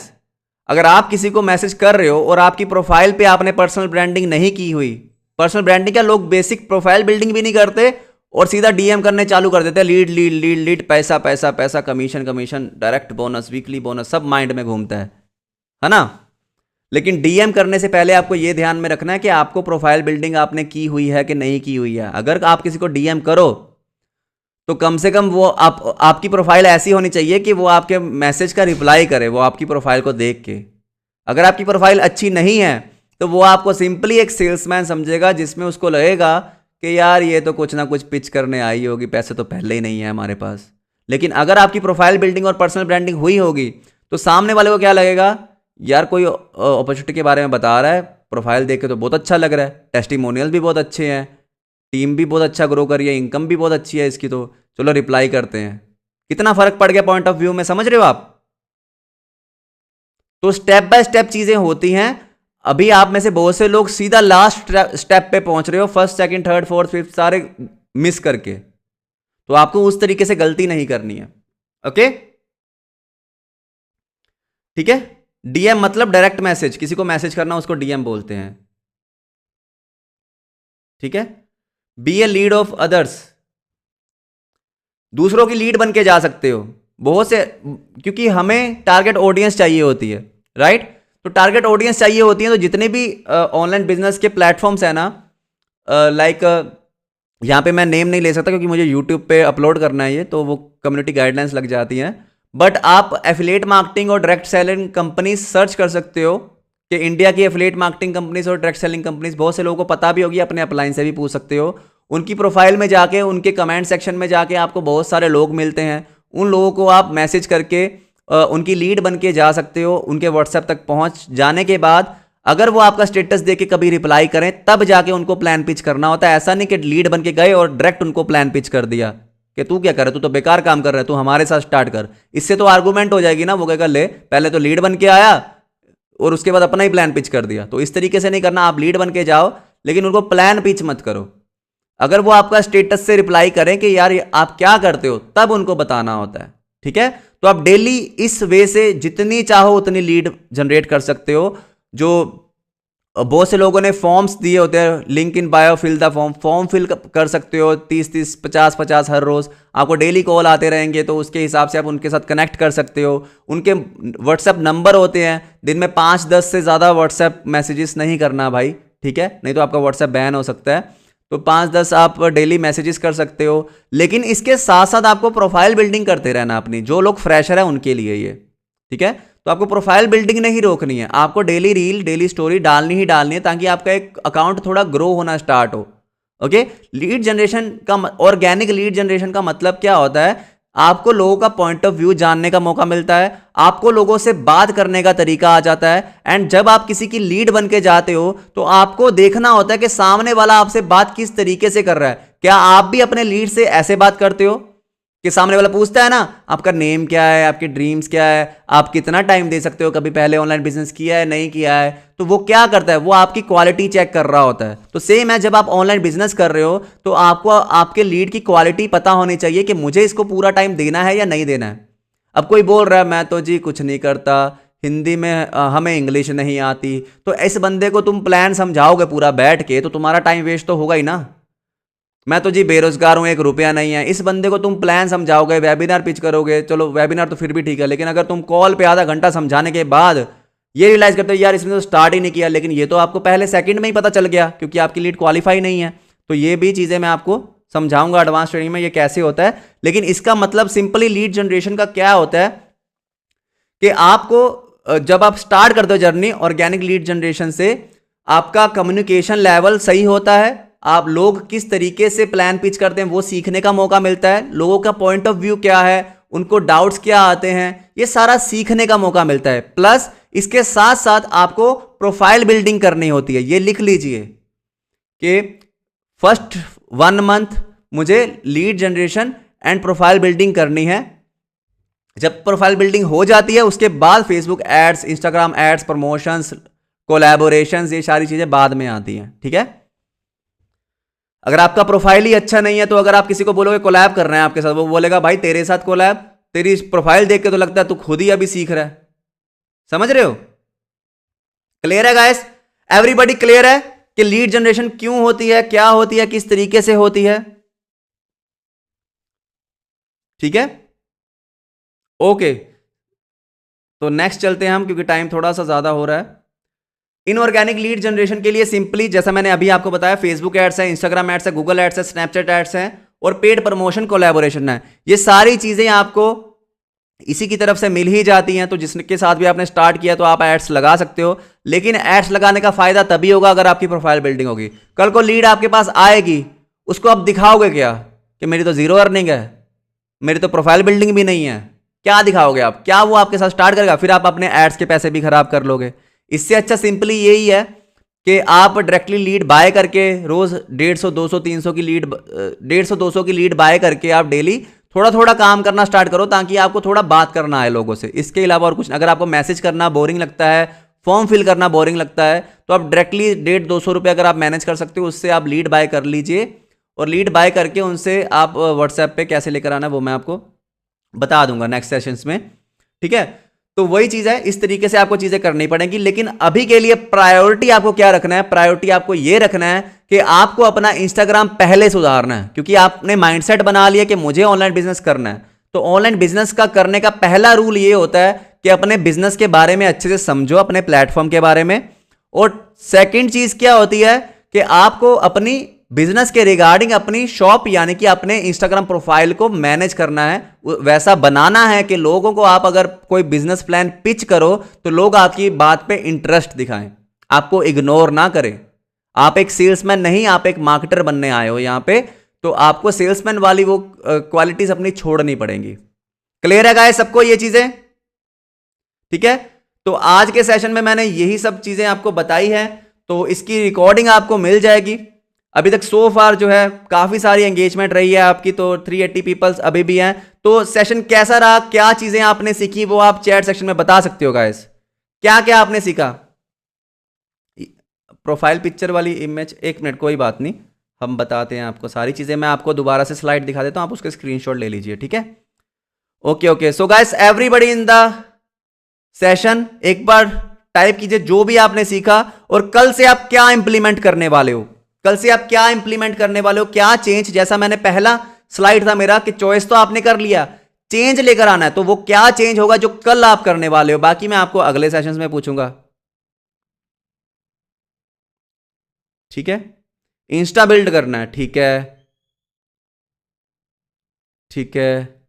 अगर आप किसी को मैसेज कर रहे हो और आपकी प्रोफाइल पे आपने पर्सनल ब्रांडिंग नहीं की हुई, पर्सनल ब्रांडिंग क्या, लोग बेसिक प्रोफाइल बिल्डिंग भी नहीं करते और सीधा डीएम करने चालू कर देते हैं, लीड लीड लीड लीड, पैसा पैसा पैसा, commission commission, direct bonus, weekly bonus, सब माइंड में घूमता है ना? लेकिन डीएम करने से पहले आपको यह ध्यान में रखना है कि आपको प्रोफाइल बिल्डिंग आपने की हुई है कि नहीं की हुई है। अगर आप किसी को डीएम करो तो कम से कम वो आपकी प्रोफाइल ऐसी होनी चाहिए कि वो आपके मैसेज का रिप्लाई करे, वो आपकी प्रोफाइल को देख के। अगर आपकी प्रोफाइल अच्छी नहीं है तो वो आपको सिंपली एक सेल्समैन समझेगा, जिसमें उसको लगेगा कि यार ये तो कुछ ना कुछ पिच करने आई होगी, पैसे तो पहले ही नहीं है हमारे पास। लेकिन अगर आपकी प्रोफाइल बिल्डिंग और पर्सनल ब्रांडिंग हुई होगी तो सामने वाले को क्या लगेगा, यार कोई अपॉर्चुनिटी के बारे में बता रहा है, प्रोफाइल देख के तो बहुत अच्छा लग रहा है, टेस्टिमोनियल भी बहुत अच्छे हैं, टीम भी बहुत अच्छा ग्रो कर रही है, इनकम भी बहुत अच्छी है इसकी, तो चलो रिप्लाई करते हैं। कितना फर्क पड़ गया पॉइंट ऑफ व्यू में, समझ रहे हो आप? तो स्टेप बाय स्टेप चीजें होती हैं। अभी आप में से बहुत से लोग सीधा लास्ट स्टेप पे पहुंच रहे हो, first second third fourth fifth सारे मिस करके। तो आपको उस तरीके से गलती नहीं करनी है। ओके, ठीक है। डीएम मतलब डायरेक्ट मैसेज, किसी को मैसेज करना उसको डीएम बोलते हैं, ठीक है। Be a lead of others, दूसरों की लीड बन के जा सकते हो बहुत से, क्योंकि हमें टारगेट ऑडियंस चाहिए होती है, राइट? तो टारगेट ऑडियंस चाहिए होती है, तो जितने भी ऑनलाइन बिजनेस के प्लेटफॉर्म्स है ना, लाइक यहाँ पे मैं नेम नहीं ले सकता क्योंकि मुझे यूट्यूब पे अपलोड करना है ये, तो वो कम्युनिटी गाइडलाइंस लग जाती हैं। बट आप एफिलिएट मार्केटिंग और डायरेक्ट सेलिंग कंपनी सर्च कर सकते हो कि इंडिया की एफिलिएट मार्केटिंग कंपनीज और डायरेक्ट सेलिंग कंपनीज, बहुत से लोगों को पता भी होगी, अपने अपलाइन से भी पूछ सकते हो। उनकी प्रोफाइल में जाके, उनके कमेंट सेक्शन में जाके आपको बहुत सारे लोग मिलते हैं, उन लोगों को आप मैसेज करके उनकी लीड बन के जा सकते हो। उनके व्हाट्सएप तक पहुंच जाने के बाद अगर वो आपका स्टेटस देख के कभी रिप्लाई करें, तब जाके उनको प्लान पिच करना होता है। ऐसा नहीं कि लीड बन के गए और डायरेक्ट उनको प्लान पिच कर दिया कि तू क्या कर रहा है, तू तो बेकार काम कर रहा है, तू हमारे साथ स्टार्ट कर। इससे तो आर्गूमेंट हो जाएगी ना, वो क्या कर ले, पहले तो लीड बन के आया और उसके बाद अपना ही प्लान पिच कर दिया। तो इस तरीके से नहीं करना, आप लीड बन के जाओ लेकिन उनको प्लान पिच मत करो। अगर वो आपका स्टेटस से रिप्लाई करें कि यार आप क्या करते हो, तब उनको बताना होता है, ठीक है। तो आप डेली इस वे से जितनी चाहो उतनी लीड जनरेट कर सकते हो। जो बहुत से लोगों ने फॉर्म्स दिए होते हैं, link in bio fill the form फिल कर सकते हो, 30-30 50-50 हर रोज आपको डेली कॉल आते रहेंगे, तो उसके हिसाब से आप उनके साथ कनेक्ट कर सकते हो। उनके व्हाट्सएप नंबर होते हैं, दिन में 5-10 से ज़्यादा व्हाट्सएप मैसेजेस नहीं करना भाई, ठीक है, नहीं तो आपका व्हाट्सएप बैन हो सकता है। तो 5-10 आप डेली मैसेजेस कर सकते हो, लेकिन इसके साथ साथ आपको प्रोफाइल बिल्डिंग करते रहना अपनी। जो लोग फ्रेशर है उनके लिए ये, ठीक है। तो आपको प्रोफाइल बिल्डिंग नहीं रोकनी है, आपको डेली रील, डेली स्टोरी डालनी ही डालनी है, ताकि आपका एक अकाउंट थोड़ा ग्रो होना स्टार्ट हो। ओके, लीड जनरेशन का, ऑर्गेनिक लीड जनरेशन का मतलब क्या होता है, आपको लोगों का पॉइंट ऑफ व्यू जानने का मौका मिलता है, आपको लोगों से बात करने का तरीका आ जाता है। एंड जब आप किसी की लीड बन के जाते हो तो आपको देखना होता है कि सामने वाला आपसे बात किस तरीके से कर रहा है। क्या आप भी अपने लीड से ऐसे बात करते हो कि सामने वाला पूछता है ना, आपका नेम क्या है, आपके ड्रीम्स क्या है, आप कितना टाइम दे सकते हो, कभी पहले ऑनलाइन बिजनेस किया है नहीं किया है, तो वो क्या करता है, वो आपकी क्वालिटी चेक कर रहा होता है। तो सेम है, जब आप ऑनलाइन बिजनेस कर रहे हो तो आपको आपके लीड की क्वालिटी पता होनी चाहिए कि मुझे इसको पूरा टाइम देना है या नहीं देना है। अब कोई बोल रहा है मैं तो जी कुछ नहीं करता, हिंदी में हमें इंग्लिश नहीं आती, तो इस बंदे को तुम प्लान समझाओगे पूरा बैठ के, तो तुम्हारा टाइम वेस्ट तो होगा ही ना। मैं तो जी बेरोजगार हूं, 1 रुपया नहीं है, इस बंदे को तुम प्लान समझाओगे, वेबिनार पिच करोगे, चलो वेबिनार तो फिर भी ठीक है, लेकिन अगर तुम कॉल पे आधा घंटा समझाने के बाद ये रियलाइज करते हो यार इसने तो स्टार्ट ही नहीं किया, लेकिन ये तो आपको पहले सेकंड में ही पता चल गया क्योंकि आपकी लीड क्वालिफाई नहीं है। तो ये भी चीजें मैं आपको समझाऊंगा एडवांस ट्रेनिंग में ये कैसे होता है। लेकिन इसका मतलब सिंपली लीड जनरेशन का क्या होता है कि आपको जब आप स्टार्ट करते हो जर्नी ऑर्गेनिक लीड जनरेशन से, आपका कम्युनिकेशन लेवल सही होता है, आप लोग किस तरीके से प्लान पिच करते हैं वो सीखने का मौका मिलता है, लोगों का पॉइंट ऑफ व्यू क्या है, उनको डाउट्स क्या आते हैं, ये सारा सीखने का मौका मिलता है। प्लस इसके साथ साथ आपको प्रोफाइल बिल्डिंग करनी होती है। ये लिख लीजिए कि फर्स्ट 1 मंथ मुझे lead generation and profile building करनी है। जब प्रोफाइल बिल्डिंग हो जाती है उसके बाद Facebook ads, Instagram ads, promotions, collaborations, ये सारी चीजें बाद में आती हैं। ठीक है, अगर आपका प्रोफाइल ही अच्छा नहीं है तो अगर आप किसी को बोलोगे कोलैब कर रहे हैं आपके साथ, वो बोलेगा भाई तेरे साथ कोलैब, तेरी प्रोफाइल देख के तो लगता है तू खुद ही अभी सीख रहा है। समझ रहे हो? क्लियर है गाइस? एवरीबॉडी क्लियर है कि लीड जनरेशन क्यों होती है, क्या होती है, किस तरीके से होती है? ठीक है, ओके, तो नेक्स्ट चलते हैं हम, क्योंकि टाइम थोड़ा सा ज्यादा हो रहा है। इनऑर्गेनिक लीड जनरेशन के लिए सिंपली जैसा मैंने अभी आपको बताया, फेसबुक एड्स है, इंस्टाग्राम एड्स है, गूगल एड्स है, स्नैपचैट एड्स है और पेड प्रमोशन कोलैबोरेशन है। ये सारी चीजें आपको इसी की तरफ से मिल ही जाती हैं। तो जिसके साथ भी आपने स्टार्ट किया तो आप एड्स लगा सकते हो, लेकिन एड्स लगाने का फायदा तभी होगा अगर आपकी प्रोफाइल बिल्डिंग होगी। कल को लीड आपके पास आएगी, उसको आप दिखाओगे क्या कि मेरी तो जीरो अर्निंग है, मेरी तो प्रोफाइल बिल्डिंग भी नहीं है? क्या दिखाओगे आप? क्या वो आपके साथ स्टार्ट करेगा? फिर आप अपने एड्स के पैसे भी खराब कर लोगे। इससे अच्छा सिंपली यही है कि आप डायरेक्टली लीड बाय करके रोज 150, 200, 300 की लीड, 150, 200 की लीड बाय करके आप डेली थोड़ा थोड़ा काम करना स्टार्ट करो, ताकि आपको थोड़ा बात करना आए लोगों से। इसके अलावा और कुछ, अगर आपको मैसेज करना बोरिंग लगता है, फॉर्म फिल करना बोरिंग लगता है, तो आप डायरेक्टली 150-200 रुपये अगर आप मैनेज कर सकते हो, उससे आप लीड बाय कर लीजिए। और लीड बाय करके उनसे आप व्हाट्सएप पे कैसे लेकर आना है वो मैं आपको बता दूंगा नेक्स्ट सेशंस में। ठीक है, तो वही चीज है, इस तरीके से आपको चीजें करनी पड़ेंगी। लेकिन अभी के लिए प्रायोरिटी आपको क्या रखना है? प्रायोरिटी आपको ये रखना है कि आपको अपना इंस्टाग्राम पहले सुधारना है, क्योंकि आपने माइंडसेट बना लिया कि मुझे ऑनलाइन बिजनेस करना है। तो ऑनलाइन बिजनेस का करने का पहला रूल ये होता है कि अपने बिजनेस के बारे में अच्छे से समझो, अपने प्लेटफॉर्म के बारे में। और सेकेंड चीज क्या होती है कि आपको अपनी बिजनेस के रिगार्डिंग अपनी शॉप यानी कि अपने इंस्टाग्राम प्रोफाइल को मैनेज करना है, वैसा बनाना है कि लोगों को आप अगर कोई बिजनेस प्लान पिच करो तो लोग आपकी बात पे इंटरेस्ट दिखाएं, आपको इग्नोर ना करें। आप एक सेल्समैन नहीं, आप एक मार्केटर बनने आए हो यहां पे, तो आपको सेल्समैन वाली वो क्वालिटीज अपनी छोड़नी पड़ेंगी। क्लियर है गाइस सबको ये चीजें? ठीक है, तो आज के सेशन में मैंने यही सब चीजें आपको बताई है, तो इसकी रिकॉर्डिंग आपको मिल जाएगी। अभी तक सो फार जो है काफी सारी एंगेजमेंट रही है आपकी, तो 380 पीपल्स अभी भी हैं। तो सेशन कैसा रहा, क्या चीजें आपने सीखी, वो आप चैट सेक्शन में बता सकते हो गाइस। क्या क्या आपने सीखा? प्रोफाइल पिक्चर वाली इमेज, एक मिनट, कोई बात नहीं, हम बताते हैं आपको सारी चीजें। मैं आपको दोबारा से स्लाइड दिखा देता हूं, आप उसके स्क्रीनशॉट ले लीजिए। ठीक है, okay okay. So guys everybody in the session एक बार टाइप कीजिए जो भी आपने सीखा, और कल से आप क्या इंप्लीमेंट करने वाले हो, कल से आप क्या इंप्लीमेंट करने वाले हो, क्या चेंज। जैसा मैंने पहला स्लाइड था मेरा कि चॉइस तो आपने कर लिया, चेंज लेकर आना है, तो वो क्या चेंज होगा जो कल आप करने वाले हो, बाकी मैं आपको अगले सेशंस में पूछूंगा। ठीक है, इंस्टा बिल्ड करना है, ठीक है ठीक है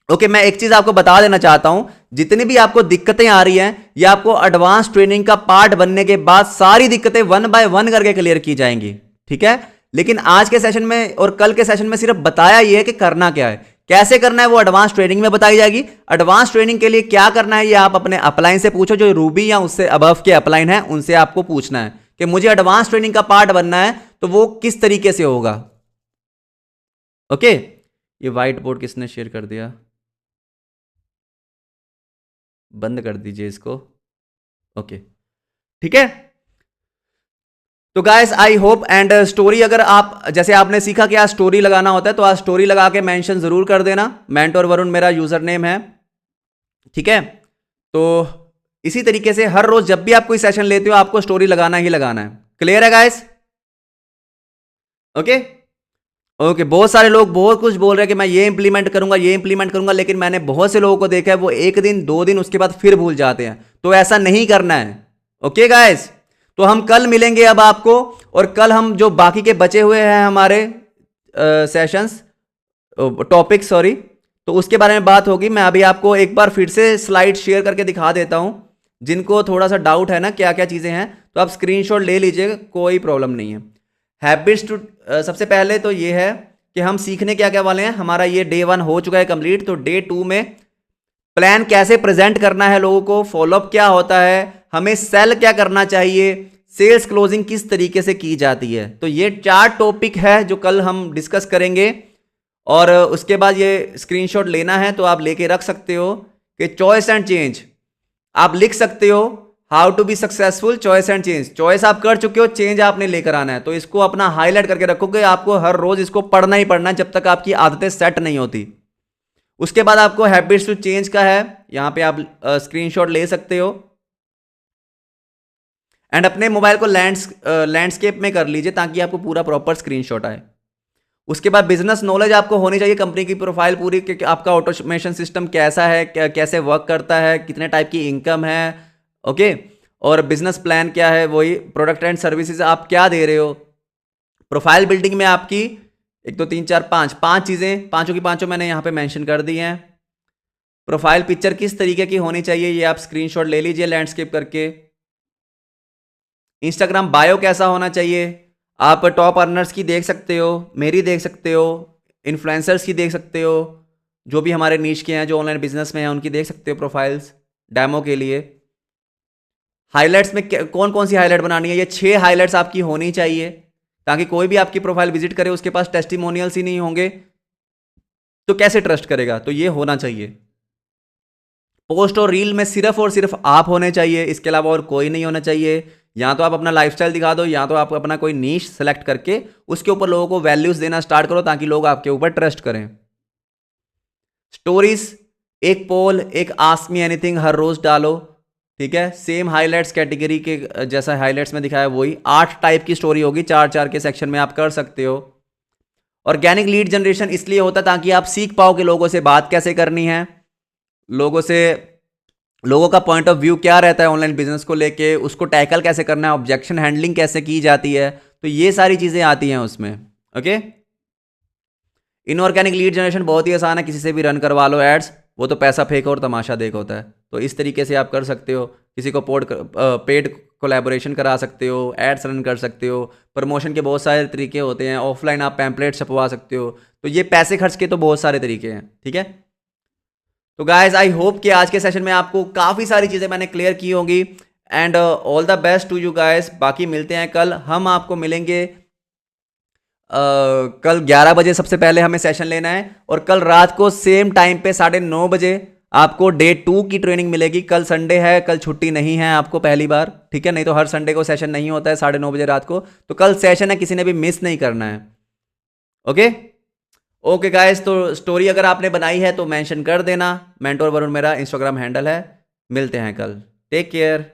ओके। मैं एक चीज आपको बता देना चाहता हूं, जितनी भी आपको दिक्कतें आ रही हैं, ये आपको एडवांस ट्रेनिंग का पार्ट बनने के बाद सारी दिक्कतें 1 बाय 1 करके क्लियर की जाएंगी। ठीक है, लेकिन आज के सेशन में और कल के सेशन में सिर्फ बताया ये है कि करना क्या है, कैसे करना है वो एडवांस ट्रेनिंग में बताई जाएगी। एडवांस ट्रेनिंग के लिए क्या करना है ये आप अपने अपलाइन से पूछो, जो रूबी या उससे अबव के अपलाइन है उनसे आपको पूछना है कि मुझे एडवांस ट्रेनिंग का पार्ट बनना है, तो वो किस तरीके से होगा। ओके, ये व्हाइट बोर्ड किसने शेयर कर दिया, बंद कर दीजिए इसको। ओके, ठीक है। तो guys I hope and story, अगर आप जैसे आपने सीखा कि आज स्टोरी लगाना होता है, तो आज स्टोरी लगा के मेंशन जरूर कर देना। मेंटोर वरुण मेरा यूजर नेम है। ठीक है, तो इसी तरीके से हर रोज जब भी आप कोई सेशन लेते हो आपको स्टोरी लगाना ही लगाना है। क्लियर है गाइस? Okay okay. बहुत सारे लोग बहुत कुछ बोल रहे हैं कि मैं ये इंप्लीमेंट करूंगा, ये इंप्लीमेंट करूंगा, लेकिन मैंने बहुत से लोगों को देखा है वो 1 दिन 2 दिन उसके बाद फिर भूल जाते हैं, तो ऐसा नहीं करना है। ओके गाइस, तो हम कल मिलेंगे अब आपको, और कल हम जो बाकी के बचे हुए हैं हमारे सेशंस टॉपिक सॉरी, तो उसके बारे में बात होगी। मैं अभी आपको एक बार फिर से स्लाइड शेयर करके दिखा देता हूं, जिनको थोड़ा सा डाउट है ना क्या क्या चीजें हैं, तो आप स्क्रीनशॉट ले लीजिएगा, कोई प्रॉब्लम नहीं है। हैबिट्स टू, सबसे पहले तो ये है कि हम सीखने क्या क्या वाले हैं। हमारा ये डे 1 हो चुका है कंप्लीट, तो डे 2 में प्लान कैसे प्रेजेंट करना है लोगों को, फॉलोअप क्या होता है, हमें सेल क्या करना चाहिए, सेल्स क्लोजिंग किस तरीके से की जाती है। तो ये 4 टॉपिक है जो कल हम डिस्कस करेंगे। और उसके बाद ये स्क्रीनशॉट लेना है तो आप लेके रख सकते हो कि चॉइस एंड चेंज आप लिख सकते हो, how to be successful choice and change. Choice आप कर चुके हो, चेंज आपने लेकर आना है, तो इसको अपना हाईलाइट करके रखोगे। आपको हर रोज इसको पढ़ना ही पढ़ना है जब तक आपकी आदतें सेट नहीं होती। उसके बाद आपको हैबिट्स टू चेंज का है, यहां पे आप स्क्रीनशॉट ले सकते हो एंड अपने मोबाइल को लैंडस्केप में कर लीजिए ताकि आपको पूरा प्रॉपर स्क्रीनशॉट आए। उसके बाद बिजनेस नॉलेज आपको होनी चाहिए, कंपनी की प्रोफाइल पूरी कि आपका ऑटोमेशन सिस्टम कैसा है, कैसे वर्क करता है, कितने टाइप की इनकम है, ओके। और बिजनेस प्लान क्या है, वही प्रोडक्ट एंड सर्विसेज आप क्या दे रहे हो। प्रोफाइल बिल्डिंग में आपकी 1 2 3 4 5 चीजें, पांचों की पांचों मैंने यहां पे मेंशन कर दी हैं। प्रोफाइल पिक्चर किस तरीके की होनी चाहिए, ये आप स्क्रीनशॉट ले लीजिए लैंडस्केप करके। इंस्टाग्राम बायो कैसा होना चाहिए, आप टॉप अर्नर्स की देख सकते हो, मेरी देख सकते हो, इन्फ्लुएंसर्स की देख सकते हो, जो भी हमारे नीच के हैं जो ऑनलाइन बिजनेस में हैं उनकी देख सकते हो प्रोफाइल्स डेमो के लिए। हाइलाइट्स में कौन कौन सी हाइलाइट बनानी है, ये 6 हाइलाइट्स आपकी होनी चाहिए ताकि कोई भी आपकी प्रोफाइल विजिट करे उसके पास टेस्टिमोनियल्स ही नहीं होंगे तो कैसे ट्रस्ट करेगा। तो ये होना चाहिए। पोस्ट और रील में सिर्फ और सिर्फ आप होने चाहिए, इसके अलावा और कोई नहीं होना चाहिए। या तो आप अपना लाइफस्टाइल दिखा दो या तो आप अपना कोई नीश सेलेक्ट करके उसके ऊपर लोगों को वैल्यूज देना स्टार्ट करो ताकि लोग आपके ऊपर ट्रस्ट करें। स्टोरीज, एक पोल, एक आस्क मी एनीथिंग हर रोज डालो, ठीक है। सेम हाइलाइट्स कैटेगरी के जैसा हाइलाइट्स में दिखाया वही 8 टाइप की स्टोरी होगी, 4 के सेक्शन में आप कर सकते हो। ऑर्गेनिक लीड जनरेशन इसलिए होता ताकि आप सीख पाओ कि लोगों से बात कैसे करनी है, लोगों का पॉइंट ऑफ व्यू क्या रहता है ऑनलाइन बिजनेस को लेके, उसको टैकल कैसे करना है, ऑब्जेक्शन हैंडलिंग कैसे की जाती है। तो ये सारी चीजें आती हैं उसमें, ओके। इनऑर्गेनिक लीड जनरेशन बहुत ही आसान है, किसी से भी रन करवा लो एड्स, वो तो पैसा फेंक और तमाशा देख होता है। तो इस तरीके से आप कर सकते हो, किसी को पेड कोलैबोरेशन करा सकते हो, एड्स रन कर सकते हो, प्रमोशन के बहुत सारे तरीके होते हैं, ऑफलाइन आप पैम्पलेट छपवा सकते हो। तो ये पैसे खर्च के तो बहुत सारे तरीके हैं, ठीक है। तो गाइज आई होप कि आज के सेशन में आपको काफ़ी सारी चीज़ें मैंने क्लियर की होंगी and all the best to you guys. बाकी मिलते हैं कल, हम आपको मिलेंगे कल 11 बजे सबसे पहले हमें सेशन लेना है और कल रात को सेम टाइम पे 9:30 बजे आपको डे 2 की ट्रेनिंग मिलेगी। कल संडे है, कल छुट्टी नहीं है आपको पहली बार, ठीक है। नहीं तो हर संडे को सेशन नहीं होता है 9:30 बजे रात को, तो कल सेशन है, किसी ने भी मिस नहीं करना है, ओके। ओके गाइस, तो स्टोरी अगर आपने बनाई है तो मेंशन कर देना। मेंटोर वरुण मेरा इंस्टाग्राम हैंडल है। मिलते हैं कल, टेक केयर।